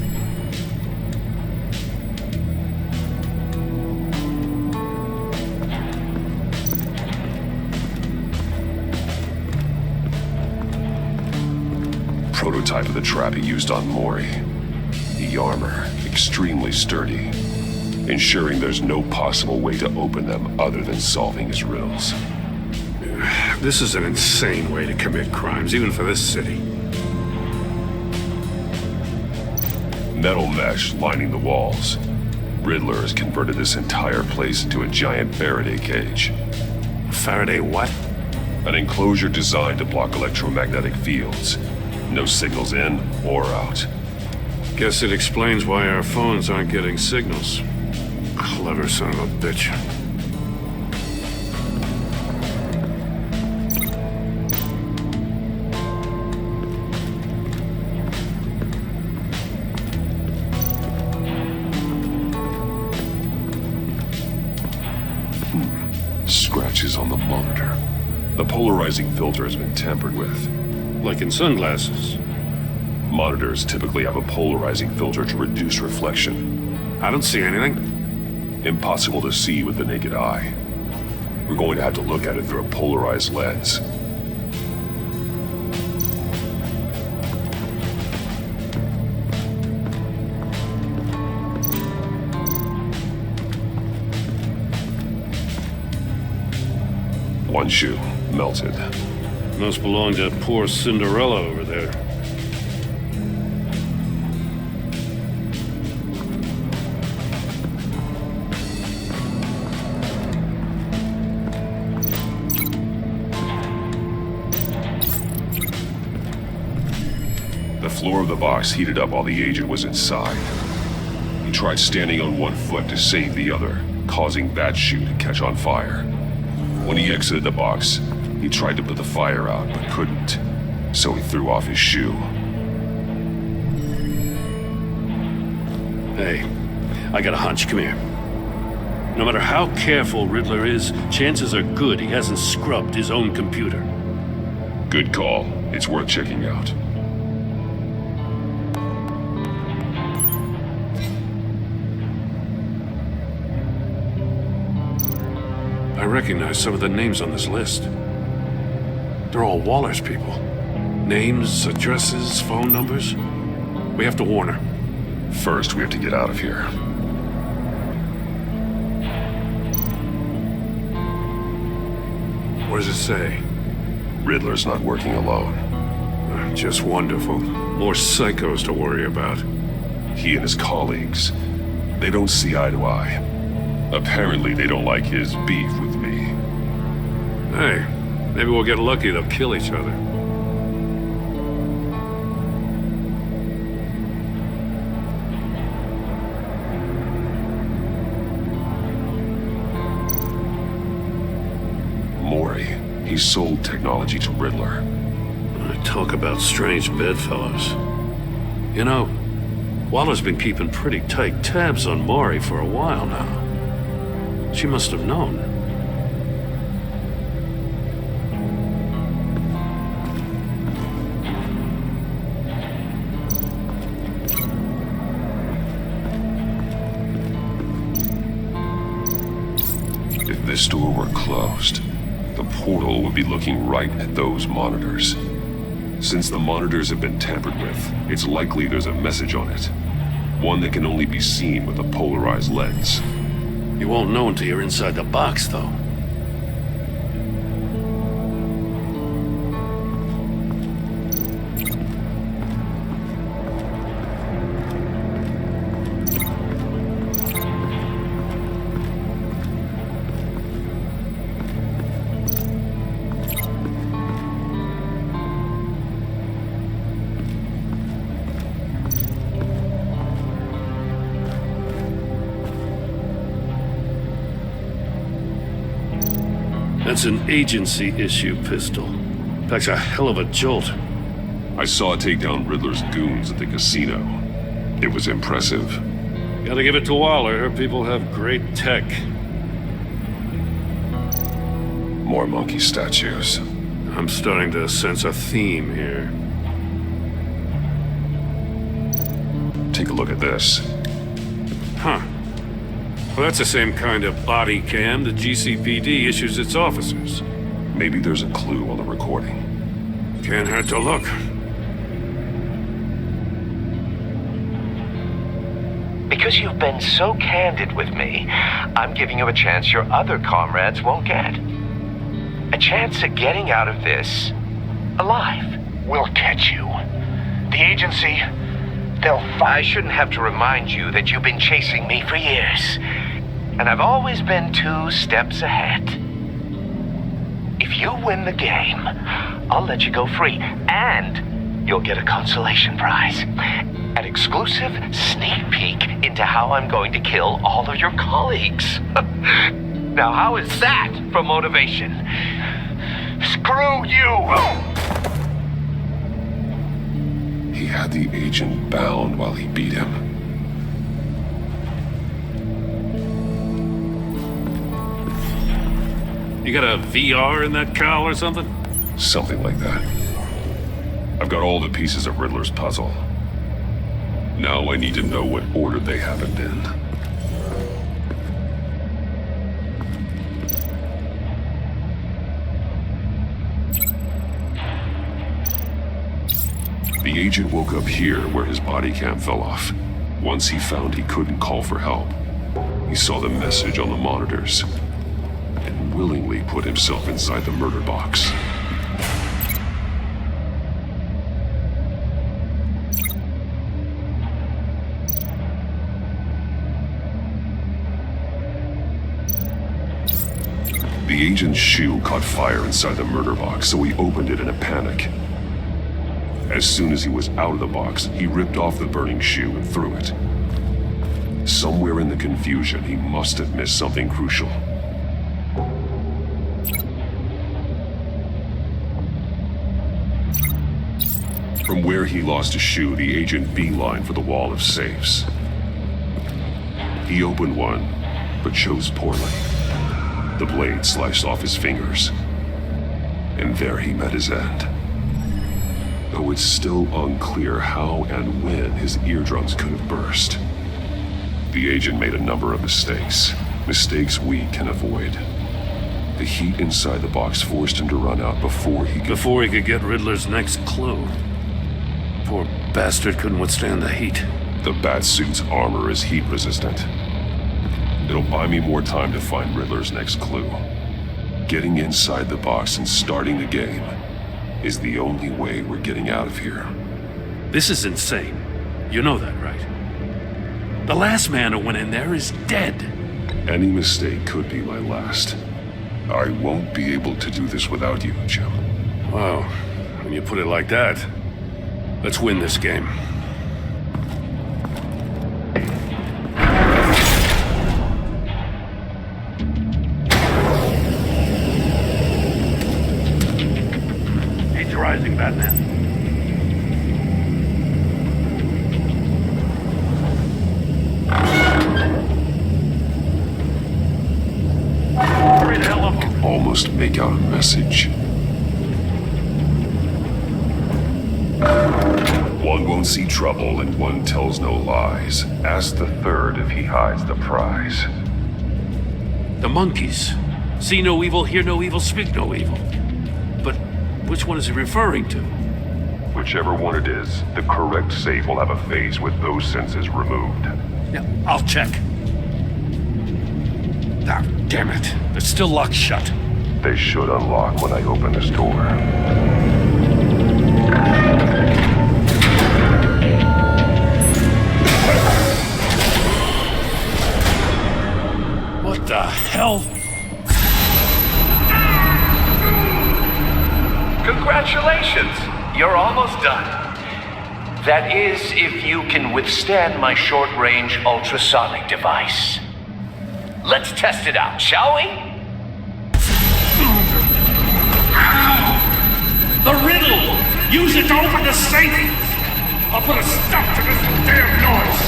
Prototype of the trap he used on Mori. The armor, extremely sturdy, ensuring there's no possible way to open them other than solving his riddles. This is an insane way to commit crimes, even for this city. Metal mesh lining the walls. Riddler has converted this entire place into a giant Faraday cage. Faraday what? An enclosure designed to block electromagnetic fields. No signals in or out. Guess it explains why our phones aren't getting signals. Clever son of a bitch. Scratches on the monitor. The polarizing filter has been tampered with. Like in sunglasses. Monitors typically have a polarizing filter to reduce reflection. I don't see anything. Impossible to see with the naked eye. We're going to have to look at it through a polarized lens. One shoe, melted. Must belong to poor Cinderella over there. The floor of the box heated up while the agent was inside. He tried standing on one foot to save the other, causing that shoe to catch on fire. When he exited the box, he tried to put the fire out, but couldn't, so he threw off his shoe. Hey, I got a hunch. Come here. No matter how careful Riddler is, chances are good he hasn't scrubbed his own computer. Good call. It's worth checking out. I recognize some of the names on this list. They're all Waller's people. Names, addresses, phone numbers. We have to warn her. First, we have to get out of here. What does it say? Riddler's not working alone. Just wonderful. More psychos to worry about. He and his colleagues, they don't see eye to eye. Apparently, they don't like his beef with me. Hey, maybe we'll get lucky they'll kill each other. Mori, he sold technology to Riddler. Talk about strange bedfellows. You know, Waller's been keeping pretty tight tabs on Mori for a while now. She must have known. If this door were closed, the portal would be looking right at those monitors. Since the monitors have been tampered with, it's likely there's a message on it. One that can only be seen with a polarized lens. You won't know until you're inside the box, though. That's an agency-issue pistol. Packs a hell of a jolt. I saw it take down Riddler's goons at the casino. It was impressive. Gotta give it to Waller. Her people have great tech. More monkey statues. I'm starting to sense a theme here. Take a look at this. Huh. Well, that's the same kind of body cam the GCPD issues its officers. Maybe there's a clue on the recording. Can't hurt to look. Because you've been so candid with me, I'm giving you a chance your other comrades won't get. A chance at getting out of this alive. We'll catch you. The agency, they'll I shouldn't have to remind you that you've been chasing me for years. And I've always been 2 steps ahead. If you win the game, I'll let you go free. And you'll get a consolation prize. An exclusive sneak peek into how I'm going to kill all of your colleagues. Now, how is that for motivation? Screw you! He had the agent bound while he beat him. You got a VR in that cowl or something? Something like that. I've got all the pieces of Riddler's puzzle. Now I need to know what order they happened in. The agent woke up here where his body cam fell off. Once he found he couldn't call for help, he saw the message on the monitors and willingly put himself inside the murder box. The agent's shoe caught fire inside the murder box, so he opened it in a panic. As soon as he was out of the box, he ripped off the burning shoe and threw it. Somewhere in the confusion, he must have missed something crucial. From where he lost his shoe, the agent beelined for the wall of safes. He opened one, but chose poorly. The blade sliced off his fingers, and there he met his end. Though it's still unclear how and when his eardrums could have burst. The agent made a number of mistakes we can avoid. The heat inside the box forced him to run out before he could get Riddler's next clue. Poor bastard couldn't withstand the heat. The Batsuit's armor is heat resistant. It'll buy me more time to find Riddler's next clue. Getting inside the box and starting the game is the only way we're getting out of here. This is insane. You know that, right? The last man who went in there is dead. Any mistake could be my last. I won't be able to do this without you, Jim. Wow, when you put it like that, let's win this game. He's rising, Batman. Almost make out a message. One won't see trouble and one tells no lies. Ask the third if he hides the prize. The monkeys. See no evil, hear no evil, speak no evil. But which one is he referring to? Whichever one it is, the correct safe will have a phase with those senses removed. Yeah, I'll check. Ah, damn it. They're still locked shut. They should unlock when I open this door. What the hell? Congratulations! You're almost done. That is, if you can withstand my short-range ultrasonic device. Let's test it out, shall we? The riddle! Use it to open the safe! I'll put a stop to this damn noise!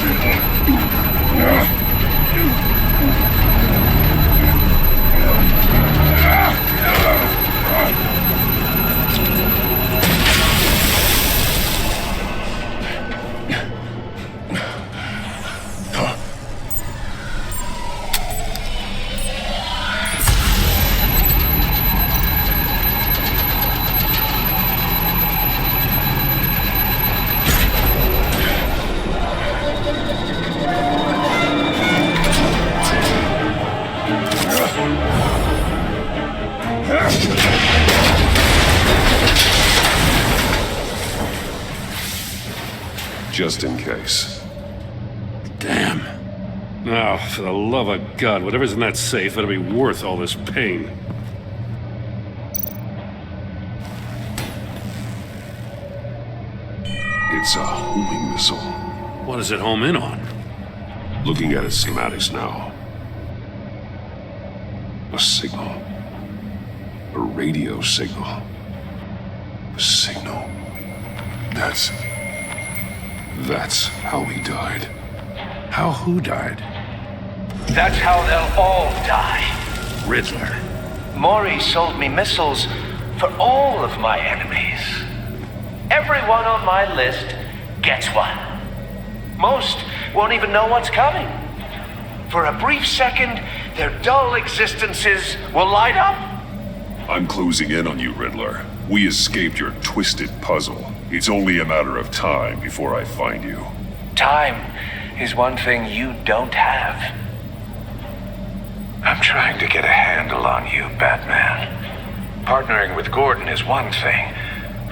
Just in case. Damn. Now, for the love of God, whatever's in that safe better be worth all this pain. It's a homing missile. What does it home in on? Looking at its schematics now. A signal. A radio signal. A signal. That's how he died. How who died? That's how they'll all die. Riddler. Maury sold me missiles for all of my enemies. Everyone on my list gets one. Most won't even know what's coming. For a brief second, their dull existences will light up. I'm closing in on you, Riddler. We escaped your twisted puzzle. It's only a matter of time before I find you. Time is one thing you don't have. I'm trying to get a handle on you, Batman. Partnering with Gordon is one thing.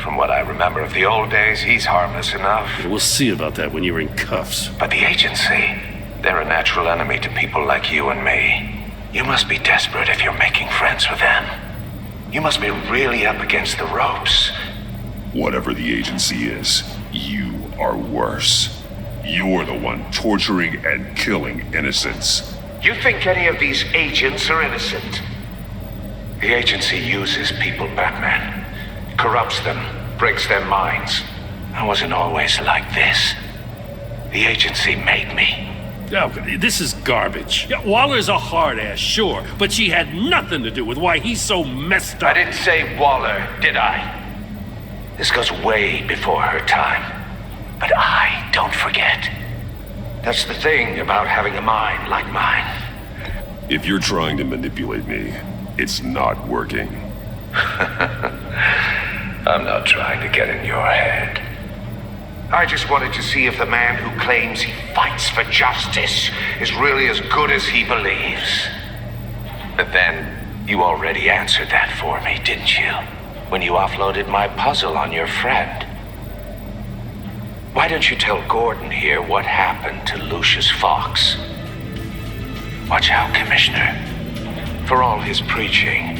From what I remember of the old days, he's harmless enough. We'll see about that when you're in cuffs. But the agency, they're a natural enemy to people like you and me. You must be desperate if you're making friends with them. You must be really up against the ropes. Whatever the agency is, you are worse. You're the one torturing and killing innocents. You think any of these agents are innocent? The agency uses people, Batman. Corrupts them, breaks their minds. I wasn't always like this. The agency made me. Oh, this is garbage. Yeah, Waller's a hard ass, sure, but she had nothing to do with why he's so messed up. I didn't say Waller, did I? This goes way before her time. But I don't forget. That's the thing about having a mind like mine. If you're trying to manipulate me, it's not working. I'm not trying to get in your head. I just wanted to see if the man who claims he fights for justice is really as good as he believes. But then, you already answered that for me, didn't you? When you offloaded my puzzle on your friend. Why don't you tell Gordon here what happened to Lucius Fox? Watch out, Commissioner. For all his preaching,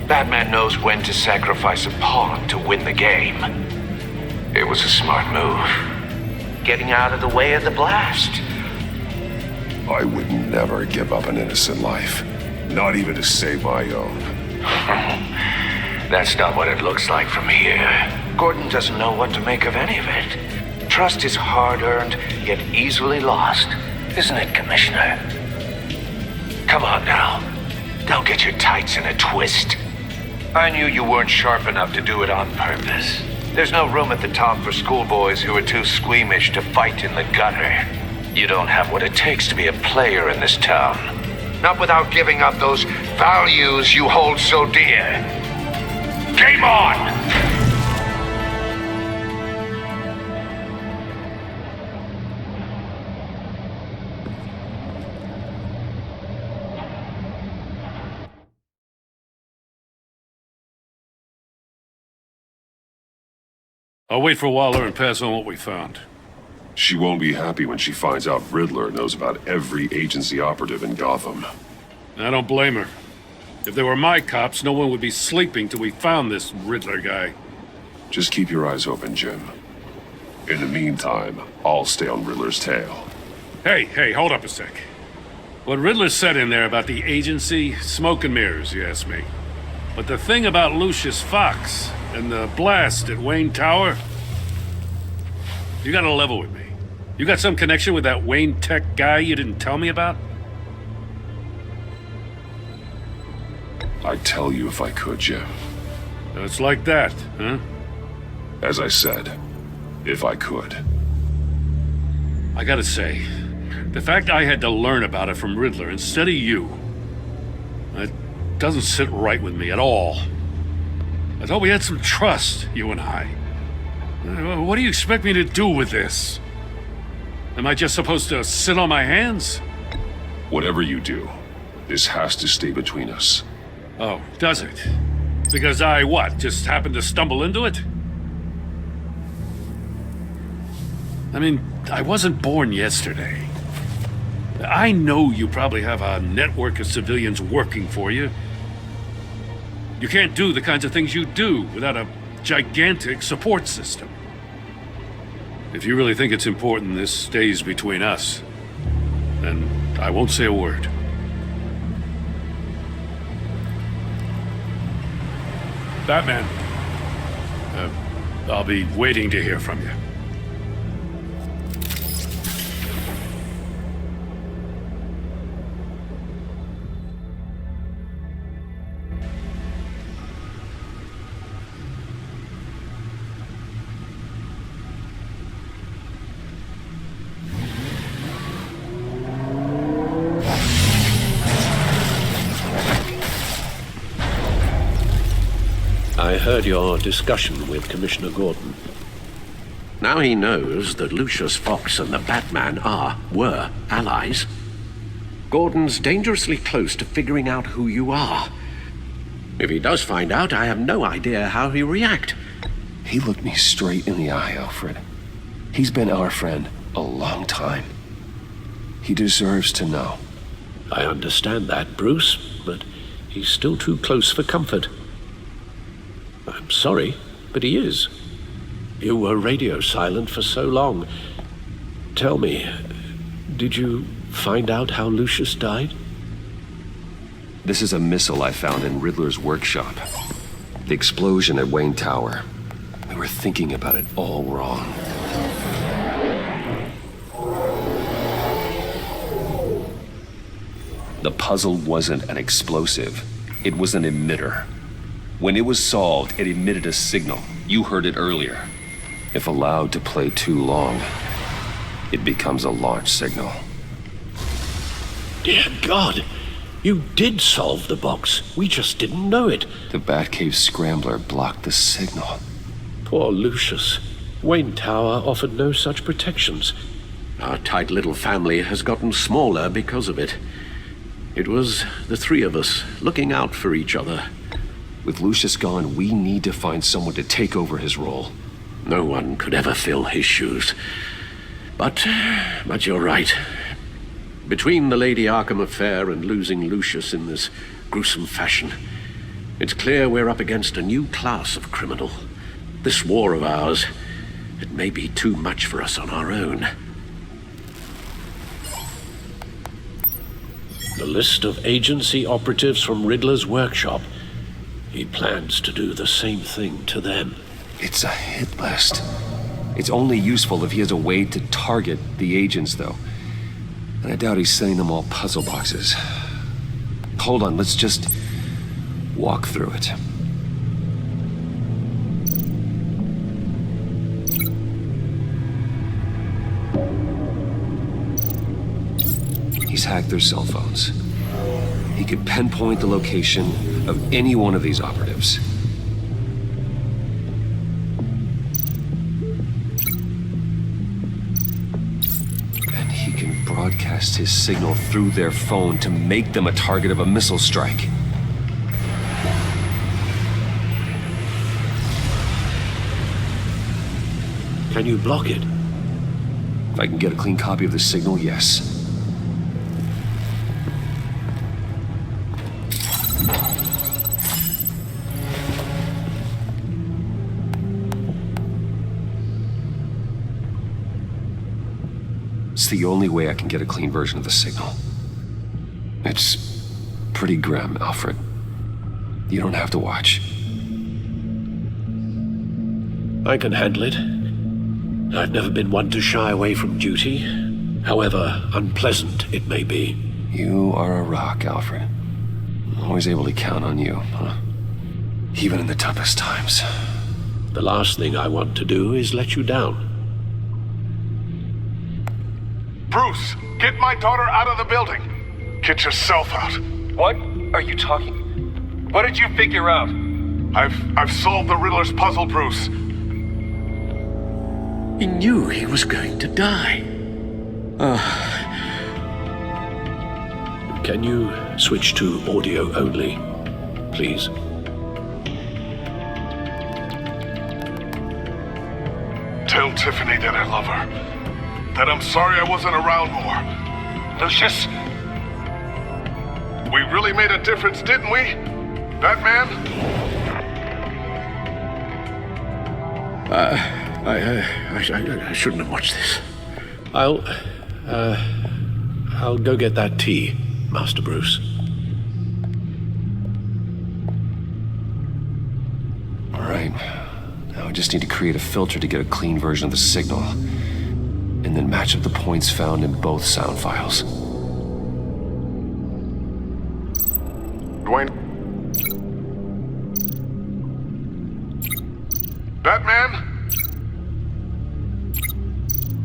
Batman knows when to sacrifice a pawn to win the game. It was a smart move. Getting out of the way of the blast. I would never give up an innocent life. Not even to save my own. That's not what it looks like from here. Gordon doesn't know what to make of any of it. Trust is hard-earned, yet easily lost. Isn't it, Commissioner? Come on now. Don't get your tights in a twist. I knew you weren't sharp enough to do it on purpose. There's no room at the top for schoolboys who are too squeamish to fight in the gutter. You don't have what it takes to be a player in this town. Not without giving up those values you hold so dear. Game on! I'll wait for Waller and pass on what we found. She won't be happy when she finds out Riddler knows about every agency operative in Gotham. I don't blame her. If they were my cops, no one would be sleeping till we found this Riddler guy. Just keep your eyes open, Jim. In the meantime, I'll stay on Riddler's tail. Hey, hold up a sec. What Riddler said in there about the agency, smoke and mirrors, you ask me. But the thing about Lucius Fox and the blast at Wayne Tower, you gotta level with me. You got some connection with that Wayne Tech guy you didn't tell me about? I'd tell you if I could, Jim. It's like that, huh? As I said, if I could. I gotta say, the fact I had to learn about it from Riddler instead of you, it doesn't sit right with me at all. I thought we had some trust, you and I. What do you expect me to do with this? Am I just supposed to sit on my hands? Whatever you do, this has to stay between us. Oh, does it? Because I, what, just happened to stumble into it? I mean, I wasn't born yesterday. I know you probably have a network of civilians working for you. You can't do the kinds of things you do without a gigantic support system. If you really think it's important this stays between us, then I won't say a word. Batman, I'll be waiting to hear from you. I heard your discussion with Commissioner Gordon. Now he knows that Lucius Fox and the Batman were allies. Gordon's dangerously close to figuring out who you are. If he does find out, I have no idea how he'll react. He looked me straight in the eye, Alfred. He's been our friend a long time. He deserves to know. I understand that, Bruce, but he's still too close for comfort. I'm sorry, but he is. You were radio silent for so long. Tell me, did you find out how Lucius died? This is a missile I found in Riddler's workshop. The explosion at Wayne Tower. We were thinking about it all wrong. The puzzle wasn't an explosive. It was an emitter. When it was solved, it emitted a signal. You heard it earlier. If allowed to play too long, it becomes a launch signal. Dear God! You did solve the box. We just didn't know it. The Batcave scrambler blocked the signal. Poor Lucius. Wayne Tower offered no such protections. Our tight little family has gotten smaller because of it. It was the three of us looking out for each other. With Lucius gone, we need to find someone to take over his role. No one could ever fill his shoes. But you're right. Between the Lady Arkham affair and losing Lucius in this gruesome fashion, it's clear we're up against a new class of criminal. This war of ours, it may be too much for us on our own. The list of agency operatives from Riddler's workshop. He plans to do the same thing to them. It's a hit list. It's only useful if he has a way to target the agents, though. And I doubt he's sending them all puzzle boxes. Hold on, let's just walk through it. He's hacked their cell phones. He could pinpoint the location of any one of these operatives. And he can broadcast his signal through their phone to make them a target of a missile strike. Can you block it? If I can get a clean copy of the signal, yes. It's the only way I can get a clean version of the signal. It's pretty grim, Alfred. You don't have to watch. I can handle it. I've never been one to shy away from duty, however unpleasant it may be. You are a rock, Alfred. I'm always able to count on you, huh? Even in the toughest times. The last thing I want to do is let you down. Bruce, get my daughter out of the building. Get yourself out. What are you talking? What did you figure out? I've solved the Riddler's puzzle, Bruce. He knew he was going to die. Can you switch to audio only, please? Tell Tiffany that I love her. That I'm sorry I wasn't around more. Lucius? We really made a difference, didn't we? Batman? I shouldn't have watched this. I'll go get that tea, Master Bruce. All right. Now I just need to create a filter to get a clean version of the signal. And then match up the points found in both sound files. Dwayne? Batman?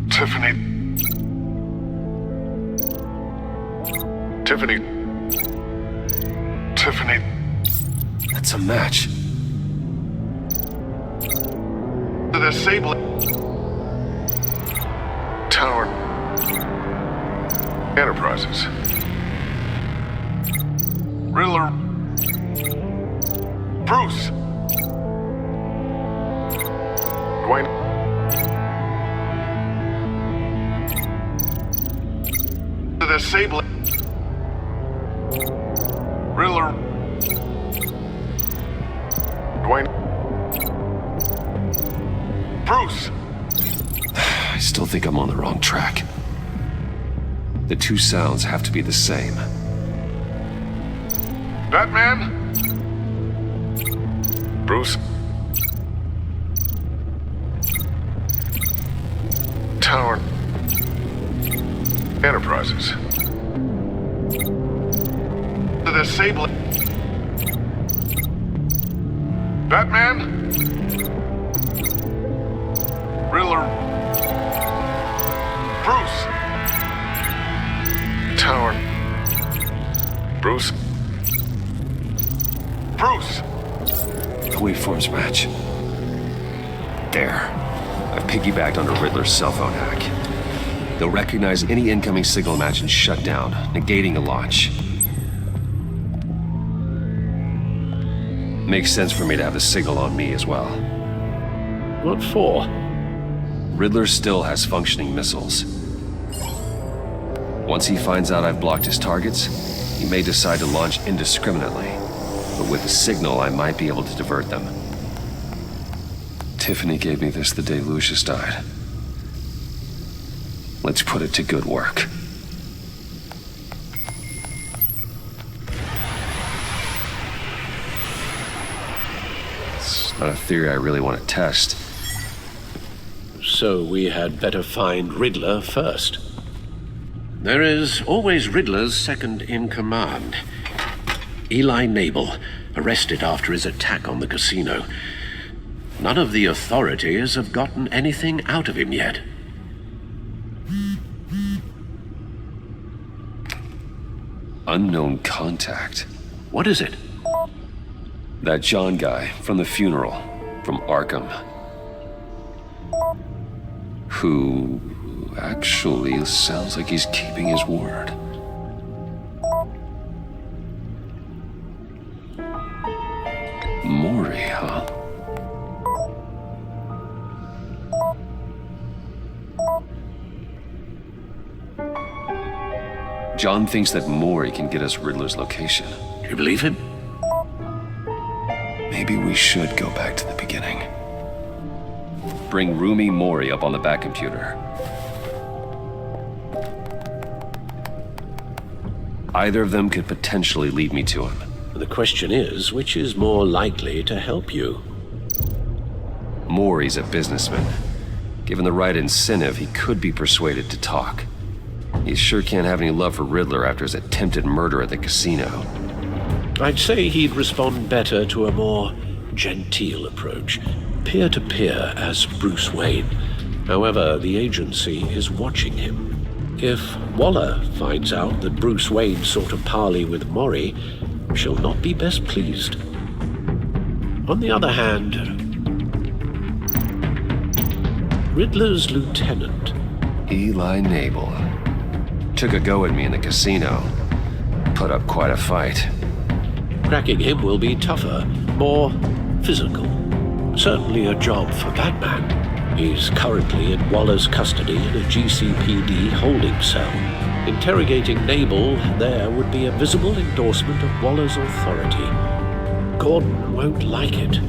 Tiffany? That's a match. Disable Tower Enterprises. Riddler. Bruce. Dwayne. Disable Riddler. Dwayne. Bruce. I still think I'm on the wrong track. The two sounds have to be the same. Batman? Bruce? Tower Enterprises. The disable Batman? Riddler? Bruce? Tower Bruce? Bruce! The waveforms match. There. I've piggybacked onto Riddler's cell phone hack. They'll recognize any incoming signal match and shut down, negating a launch. Makes sense for me to have the signal on me as well. What for? Riddler still has functioning missiles. Once he finds out I've blocked his targets, he may decide to launch indiscriminately. But with the signal, I might be able to divert them. Tiffany gave me this the day Lucius died. Let's put it to good work. It's not a theory I really want to test. So we had better find Riddler first. There is always Riddler's second in command. Eli Nabel, arrested after his attack on the casino. None of the authorities have gotten anything out of him yet. Unknown contact. What is it? That John guy from the funeral, from Arkham. Who actually sounds like he's keeping his word. Maury, huh? John thinks that Maury can get us Riddler's location. You believe him? Maybe we should go back to the beginning. Bring Roomy Maury up on the back computer. Either of them could potentially lead me to him. The question is, which is more likely to help you? Maury's a businessman. Given the right incentive, he could be persuaded to talk. He sure can't have any love for Riddler after his attempted murder at the casino. I'd say he'd respond better to a more genteel approach, peer-to-peer as Bruce Wayne. However, the agency is watching him. If Waller finds out that Bruce Wayne sought a parley with Maury, she'll not be best pleased. On the other hand, Riddler's lieutenant, Eli Nabel, took a go at me in the casino. Put up quite a fight. Cracking him will be tougher, more physical. Certainly a job for Batman. He's currently in Waller's custody in a GCPD holding cell. Interrogating Nabel there would be a visible endorsement of Waller's authority. Gordon won't like it.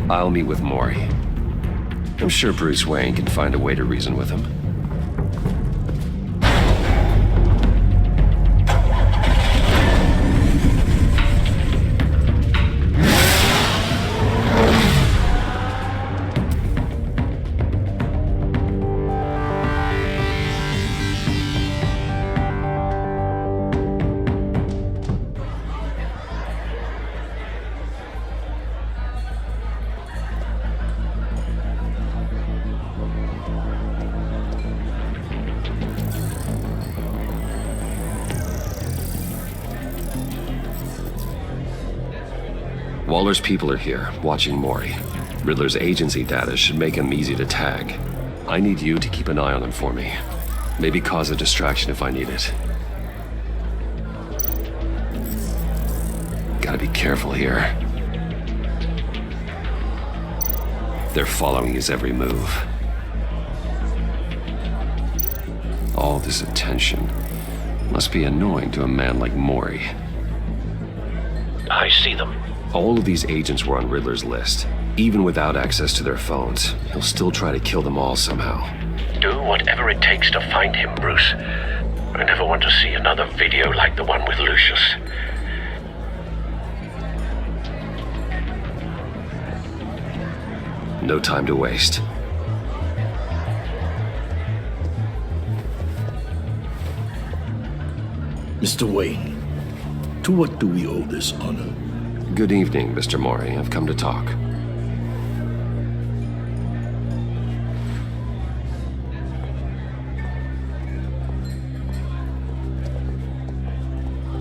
I'll meet with Maury. I'm sure Bruce Wayne can find a way to reason with him. Waller's people are here, watching Mori. Riddler's agency data should make him easy to tag. I need you to keep an eye on him for me. Maybe cause a distraction if I need it. Gotta be careful here. They're following his every move. All this attention must be annoying to a man like Mori. I see them. All of these agents were on Riddler's list. Even without access to their phones, he'll still try to kill them all somehow. Do whatever it takes to find him, Bruce. I never want to see another video like the one with Lucius. No time to waste. Mr. Wayne, to what do we owe this honor? Good evening, Mr. Mori. I've come to talk.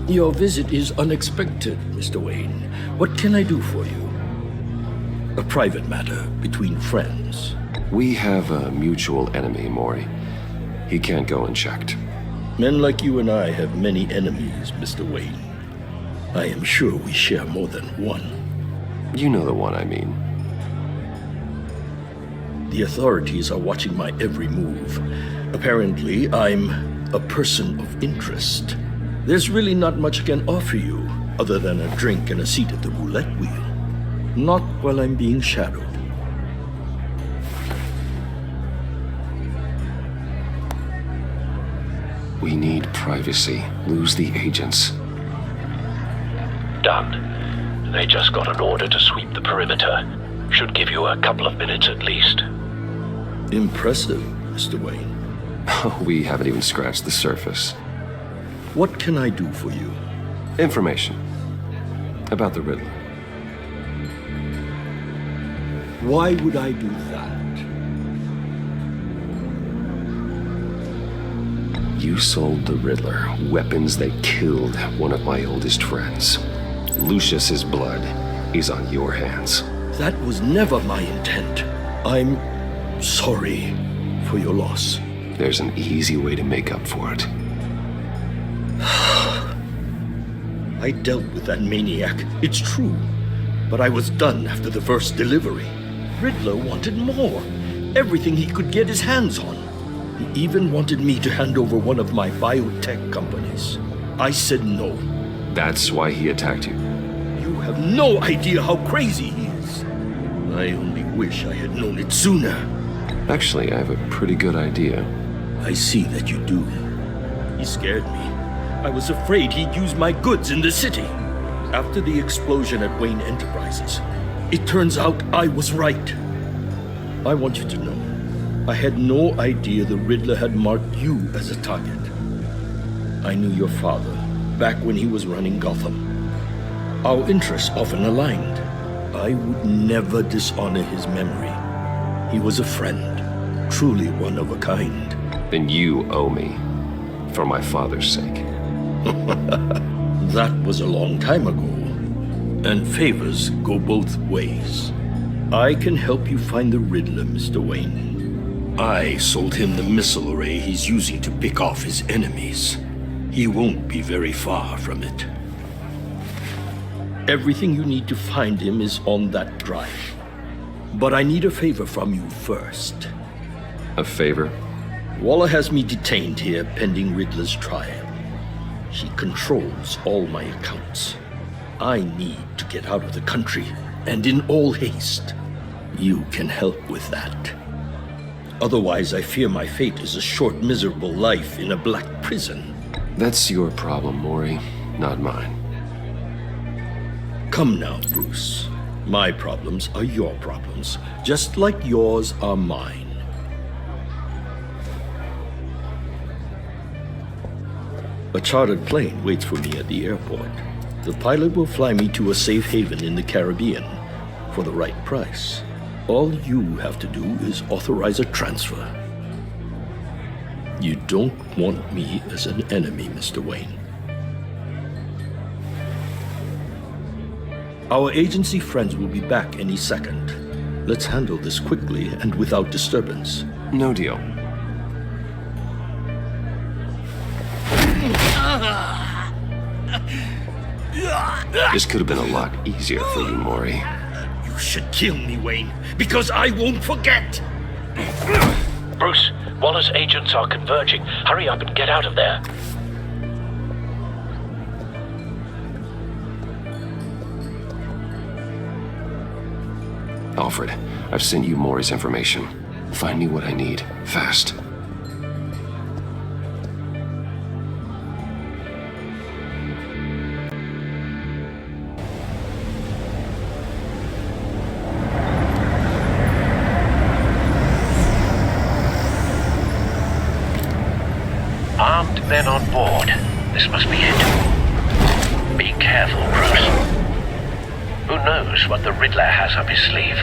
Your visit is unexpected, Mr. Wayne. What can I do for you? A private matter between friends. We have a mutual enemy, Mori. He can't go unchecked. Men like you and I have many enemies, Mr. Wayne. I am sure we share more than one. You know the one I mean. The authorities are watching my every move. Apparently, I'm a person of interest. There's really not much I can offer you, other than a drink and a seat at the roulette wheel. Not while I'm being shadowed. We need privacy. Lose the agents. Done. They just got an order to sweep the perimeter. Should give you a couple of minutes at least. Impressive, Mr. Wayne. We haven't even scratched the surface. What can I do for you? Information. About the Riddler. Why would I do that? You sold the Riddler weapons that killed one of my oldest friends. Lucius's blood is on your hands. That was never my intent. I'm sorry for your loss. There's an easy way to make up for it. I dealt with that maniac, it's true. But I was done after the first delivery. Riddler wanted more. Everything he could get his hands on. He even wanted me to hand over one of my biotech companies. I said no. That's why he attacked you? You have no idea how crazy he is. I only wish I had known it sooner. Actually, I have a pretty good idea. I see that you do. He scared me. I was afraid he'd use my goods in the city. After the explosion at Wayne Enterprises, it turns out I was right. I want you to know, I had no idea the Riddler had marked you as a target. I knew your father back when he was running Gotham. Our interests often aligned. I would never dishonor his memory. He was a friend, truly one of a kind. Then you owe me, for my father's sake. That was a long time ago. And favors go both ways. I can help you find the Riddler, Mr. Wayne. I sold him the missile array he's using to pick off his enemies. He won't be very far from it. Everything you need to find him is on that drive. But I need a favor from you first. A favor? Waller has me detained here pending Riddler's trial. He controls all my accounts. I need to get out of the country, and in all haste. You can help with that. Otherwise, I fear my fate is a short, miserable life in a black prison. That's your problem, Mori, not mine. Come now, Bruce. My problems are your problems, just like yours are mine. A chartered plane waits for me at the airport. The pilot will fly me to a safe haven in the Caribbean for the right price. All you have to do is authorize a transfer. You don't want me as an enemy, Mr. Wayne. Our agency friends will be back any second. Let's handle this quickly and without disturbance. No deal. This could have been a lot easier for you, Maury. You should kill me, Wayne, because I won't forget! Bruce, Waller's agents are converging. Hurry up and get out of there. Alfred, I've sent you Maury's information. Find me what I need, fast. Armed men on board. This must be it. Be careful, Bruce. Who knows what the Riddler has up his sleeve?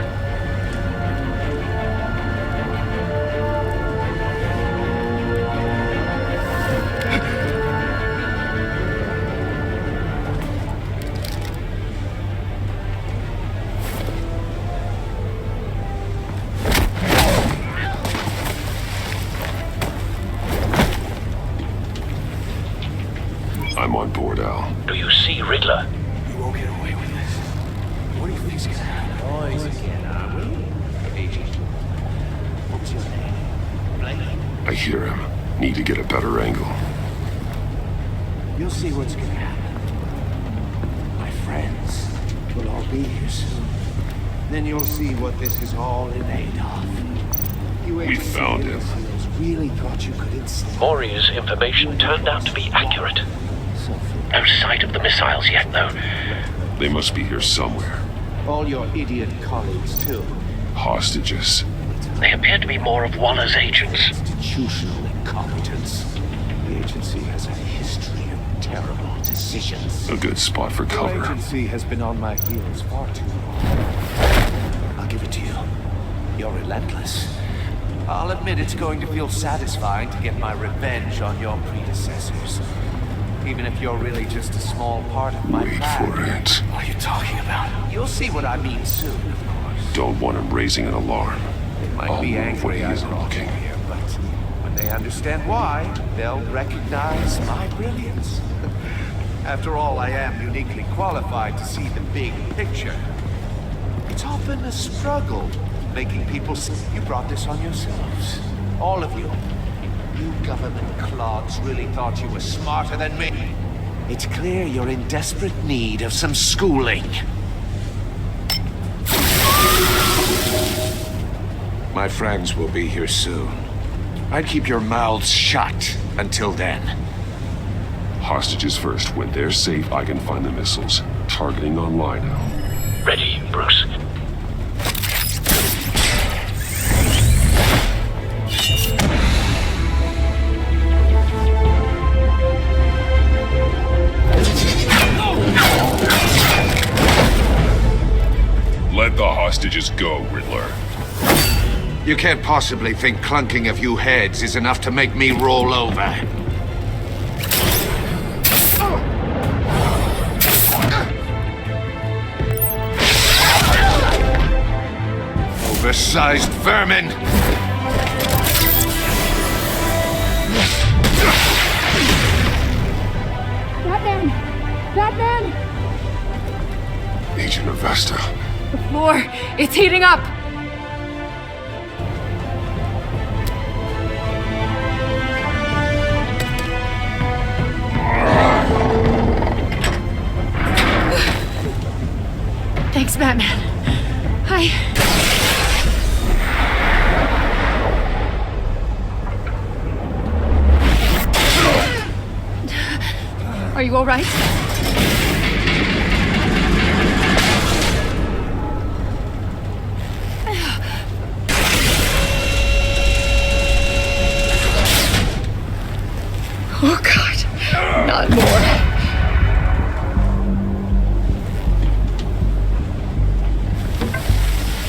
I'm on board, Al. Do you see Riddler? You won't get away with this. What do you think's gonna happen? Boys again, are we? Agent. What's your name? Blake? I hear him. Need to get a better angle. You'll see what's gonna happen. My friends will all be here soon. Then you'll see what this is all in aid of. You We found him. Really thought you could insult. Maury's information turned out to be accurate. No sight of the missiles yet, though. They must be here somewhere. All your idiot colleagues, too. Hostages. They appear to be more of Waller's agents. Institutional incompetence. The agency has a history of terrible decisions. A good spot for Your cover. agency has been on my heels far too long. I'll give it to you. You're relentless. I'll admit it's going to feel satisfying to get my revenge on your predecessors. Even if you're really just a small part of my Wait plan. for it. What are you talking about? You'll see what I mean soon, of course. Don't want him raising an alarm. They might I'll be move angry when he I isn't brought looking. you here, but when they understand why, they'll recognize my brilliance. After all, I am uniquely qualified to see the big picture. It's often a struggle making people see you brought this on yourselves. All of you. You government clods really thought you were smarter than me. It's clear you're in desperate need of some schooling. My friends will be here soon. I'd keep your mouths shut until then. Hostages first. When they're safe, I can find the missiles. Targeting online now. Ready, Bruce. Let the hostages go, Riddler. You can't possibly think clunking a few heads is enough to make me roll over. Oversized vermin! Batman! Batman! Agent Avesta. The floor, it's heating up! Thanks, Batman. Are you all right? Oh, God. Not more.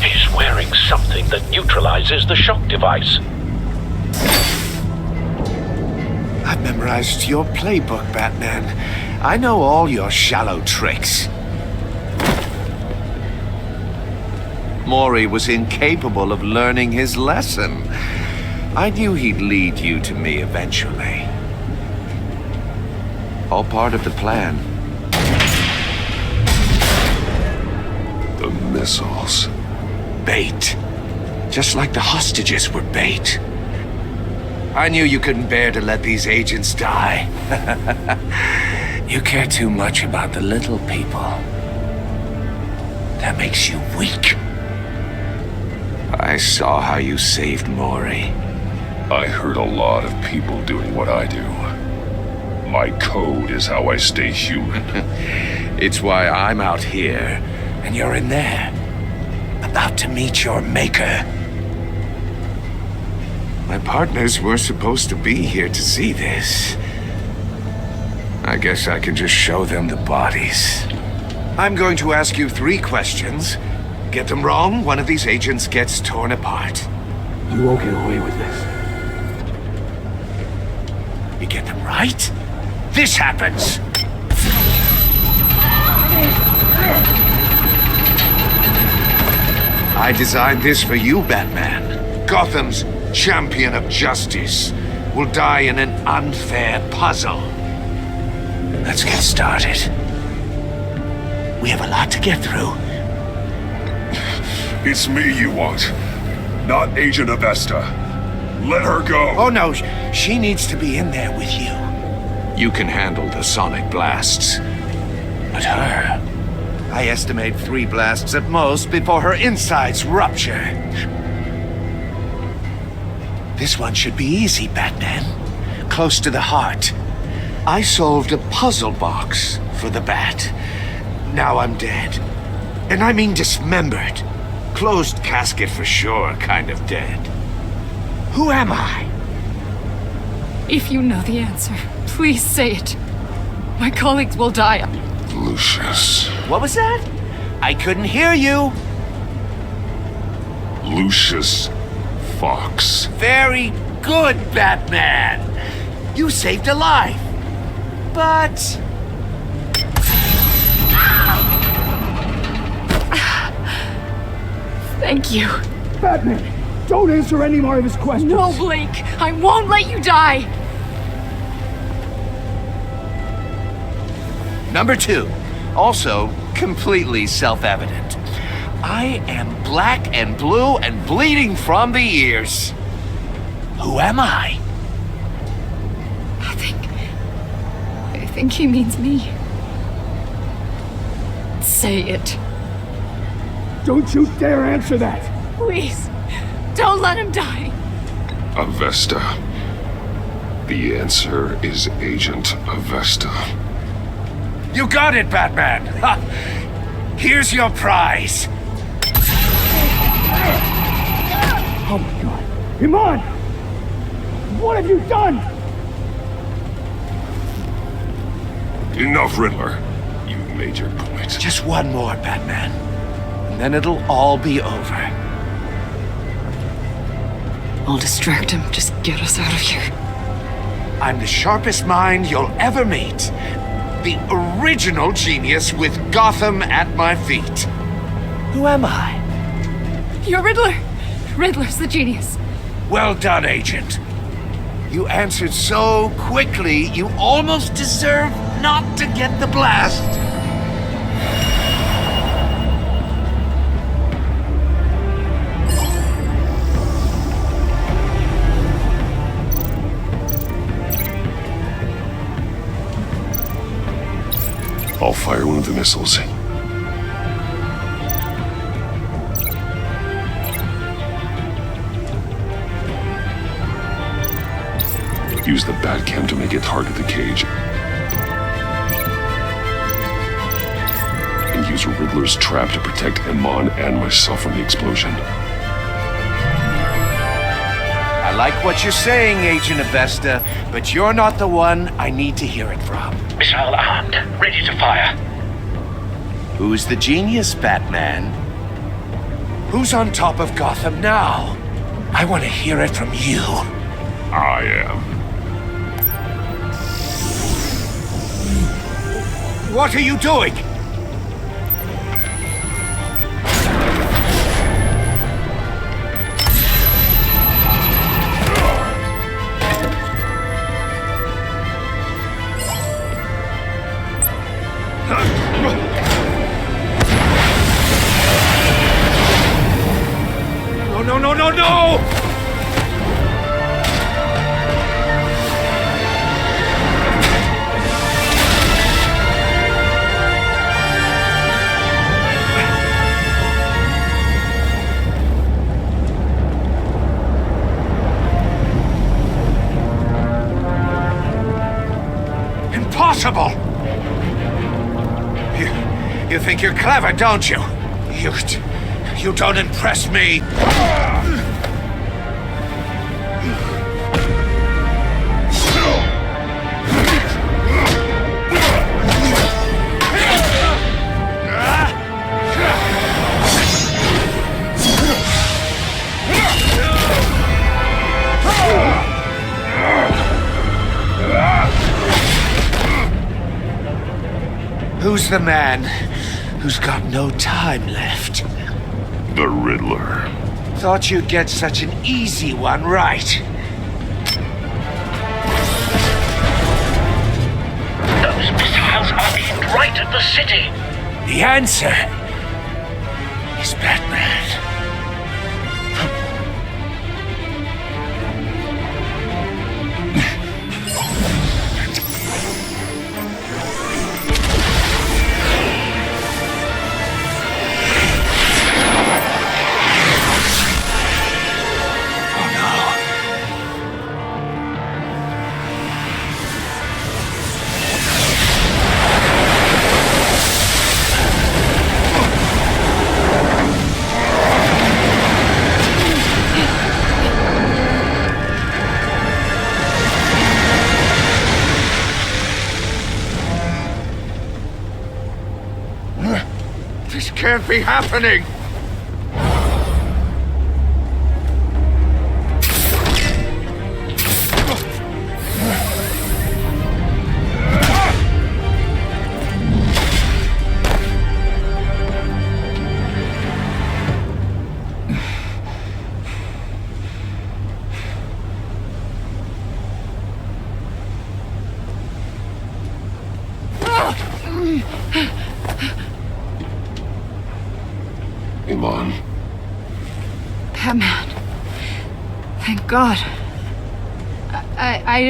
He's wearing something that neutralizes the shock device. I've memorized your playbook, Batman. I know all your shallow tricks. Maury was incapable of learning his lesson. I knew he'd lead you to me eventually. All part of the plan. The missiles. Bait. Just like the hostages were bait. I knew you couldn't bear to let these agents die. You care too much about the little people. That makes you weak. I saw how you saved Maury. I heard a lot of people doing what I do. My code is how I stay human. It's why I'm out here, and you're in there. About to meet your maker. My partners were supposed to be here to see this. I guess I can just show them the bodies. I'm going to ask you 3 questions. Get them wrong, one of these agents gets torn apart. You won't get away with this. You get them right, this happens. I designed this for you, Batman. Gotham's champion of justice will die in an unfair puzzle. Let's get started. We have a lot to get through. It's me you want, not Agent Avesta. Let her go. Oh no, she needs to be in there with you. You can handle the sonic blasts. But her, I estimate 3 blasts at most before her insides rupture. This one should be easy, Batman. Close to the heart. I solved a puzzle box for the Bat. Now I'm dead. And I mean dismembered. Closed casket for sure, kind of dead. Who am I? If you know the answer, please say it. My colleagues will die. Lucius. What was that? I couldn't hear you. Lucius Fox. Very good, Batman. You saved a life. But... Thank you. Batman, don't answer any more of his questions. No, Blake. I won't let you die. Number 2, also completely self-evident. I am black and blue and bleeding from the ears. Who am I? I think he means me. Say it. Don't you dare answer that! Please, don't let him die. Avesta. The answer is Agent Avesta. You got it, Batman! Ha! Here's your prize! Oh my god. Iman! What have you done? Enough, Riddler. You've made your point. Just one more, Batman. And then it'll all be over. I'll distract him. Just get us out of here. I'm the sharpest mind you'll ever meet. The original genius with Gotham at my feet. Who am I? You're Riddler. Riddler's the genius. Well done, Agent. You answered so quickly, you almost deserve not to get the blast. I'll fire one of the missiles. Use the Batcam to make it target the cage. And use Riddler's trap to protect Iman and myself from the explosion. I like what you're saying, Agent Avesta, but you're not the one I need to hear it from. Missile armed, ready to fire. Who's the genius, Batman? Who's on top of Gotham now? I want to hear it from you. I am. What are you doing? No, no, no, no! Impossible! You think you're clever, don't you? You don't impress me. Who's the man who's got no time left? The Riddler. Thought you'd get such an easy one right. Those missiles are aimed right at the city. The answer is Batman. This can't be happening! Iman. Batman. Thank God. I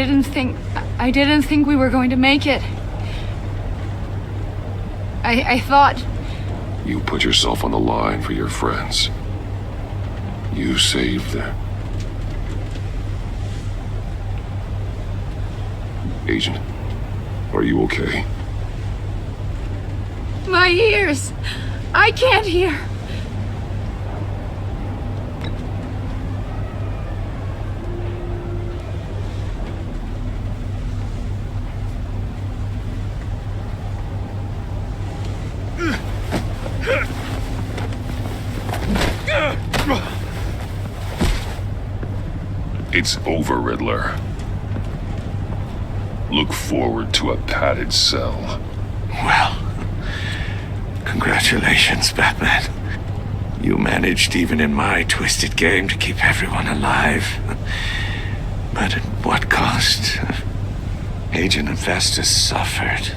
didn't think we were going to make it. I thought... You put yourself on the line for your friends. You saved them. Agent, are you okay? My ears! I can't hear! It's over, Riddler. Look forward to a padded cell. Well, congratulations, Batman. You managed, even in my twisted game, to keep everyone alive. But at what cost? Agent and Festus suffered,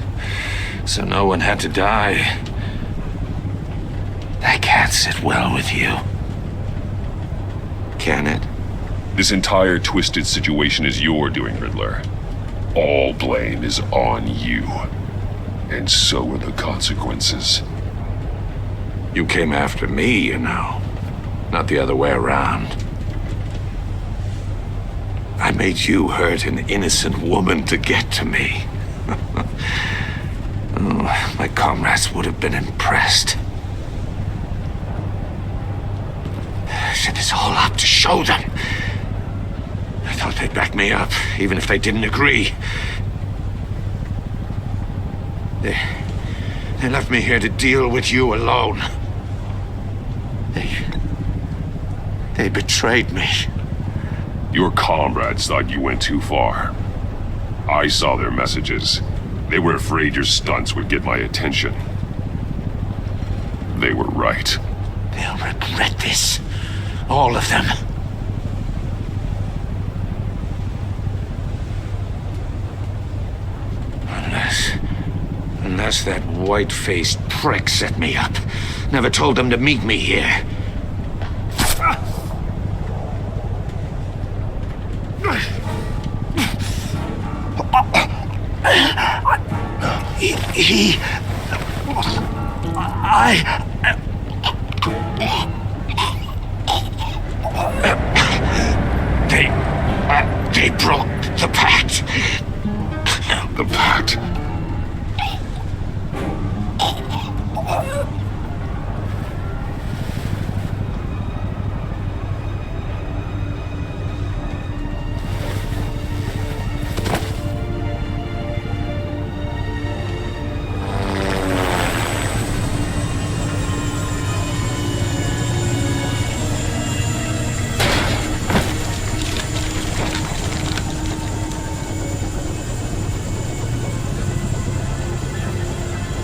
so no one had to die. That can't sit well with you. Can it? This entire twisted situation is your doing, Riddler. All blame is on you. And so are the consequences. You came after me, you know. Not the other way around. I made you hurt an innocent woman to get to me. Oh, my comrades would have been impressed. I set this all up to show them. I thought they'd back me up, even if they didn't agree. They left me here to deal with you alone. They betrayed me. Your comrades thought you went too far. I saw their messages. They were afraid your stunts would get my attention. They were right. They'll regret this. All of them. Unless that white-faced prick set me up. Never told them to meet me here. They broke the pact. The pact?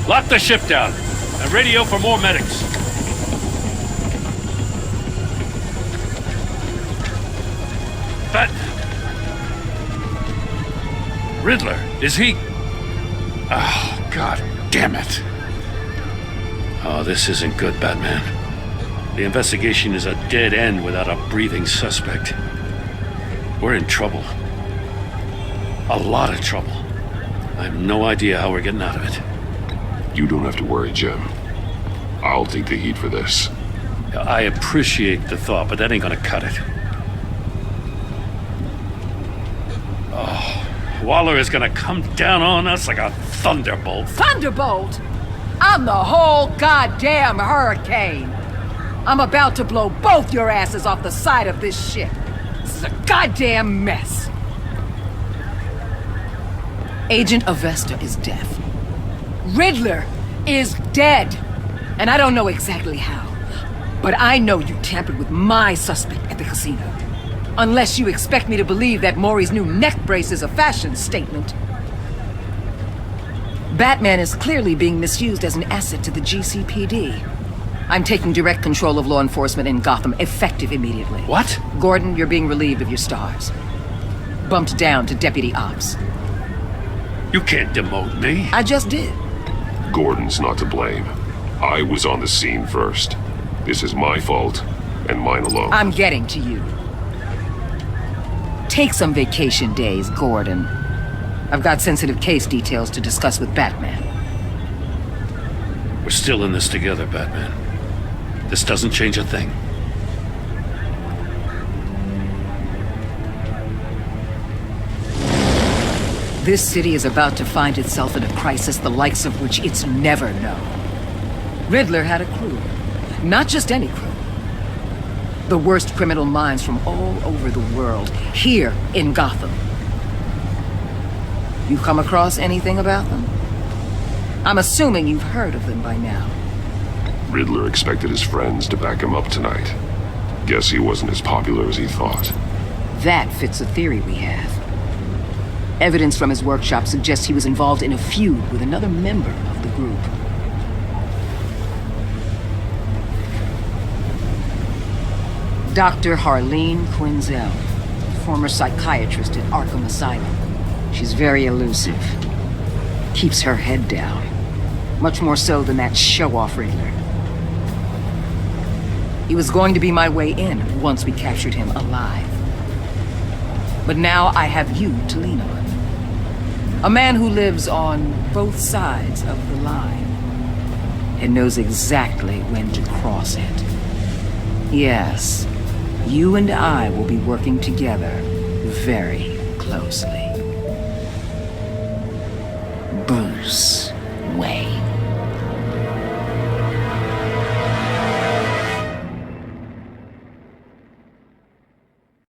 Lock the ship down and radio for more medics. But Riddler, is he? Oh, God damn it. Oh, this isn't good, Batman. The investigation is a dead end without a breathing suspect. We're in trouble. A lot of trouble. I have no idea how we're getting out of it. You don't have to worry, Jim. I'll take the heat for this. I appreciate the thought, but that ain't gonna cut it. Oh, Waller is gonna come down on us like a thunderbolt. Thunderbolt? I'm the whole goddamn hurricane. I'm about to blow both your asses off the side of this ship. This is a goddamn mess. Agent Avesta is deaf. Riddler is dead. And I don't know exactly how. But I know you tampered with my suspect at the casino. Unless you expect me to believe that Maury's new neck brace is a fashion statement. Batman is clearly being misused as an asset to the GCPD. I'm taking direct control of law enforcement in Gotham, effective immediately. What? Gordon, you're being relieved of your stars. Bumped down to Deputy Ops. You can't demote me. I just did. Gordon's not to blame. I was on the scene first. This is my fault, and mine alone. I'm getting to you. Take some vacation days, Gordon. I've got sensitive case details to discuss with Batman. We're still in this together, Batman. This doesn't change a thing. This city is about to find itself in a crisis the likes of which it's never known. Riddler had a crew. Not just any crew. The worst criminal minds from all over the world, here in Gotham. You come across anything about them? I'm assuming you've heard of them by now. Riddler expected his friends to back him up tonight. Guess he wasn't as popular as he thought. That fits a theory we have. Evidence from his workshop suggests he was involved in a feud with another member of the group. Dr. Harleen Quinzel, former psychiatrist at Arkham Asylum. She's very elusive. Keeps her head down. Much more so than that show-off Riddler. He was going to be my way in once we captured him alive. But now I have you to lean on. A man who lives on both sides of the line and knows exactly when to cross it. Yes, you and I will be working together very closely. Bruce Wayne.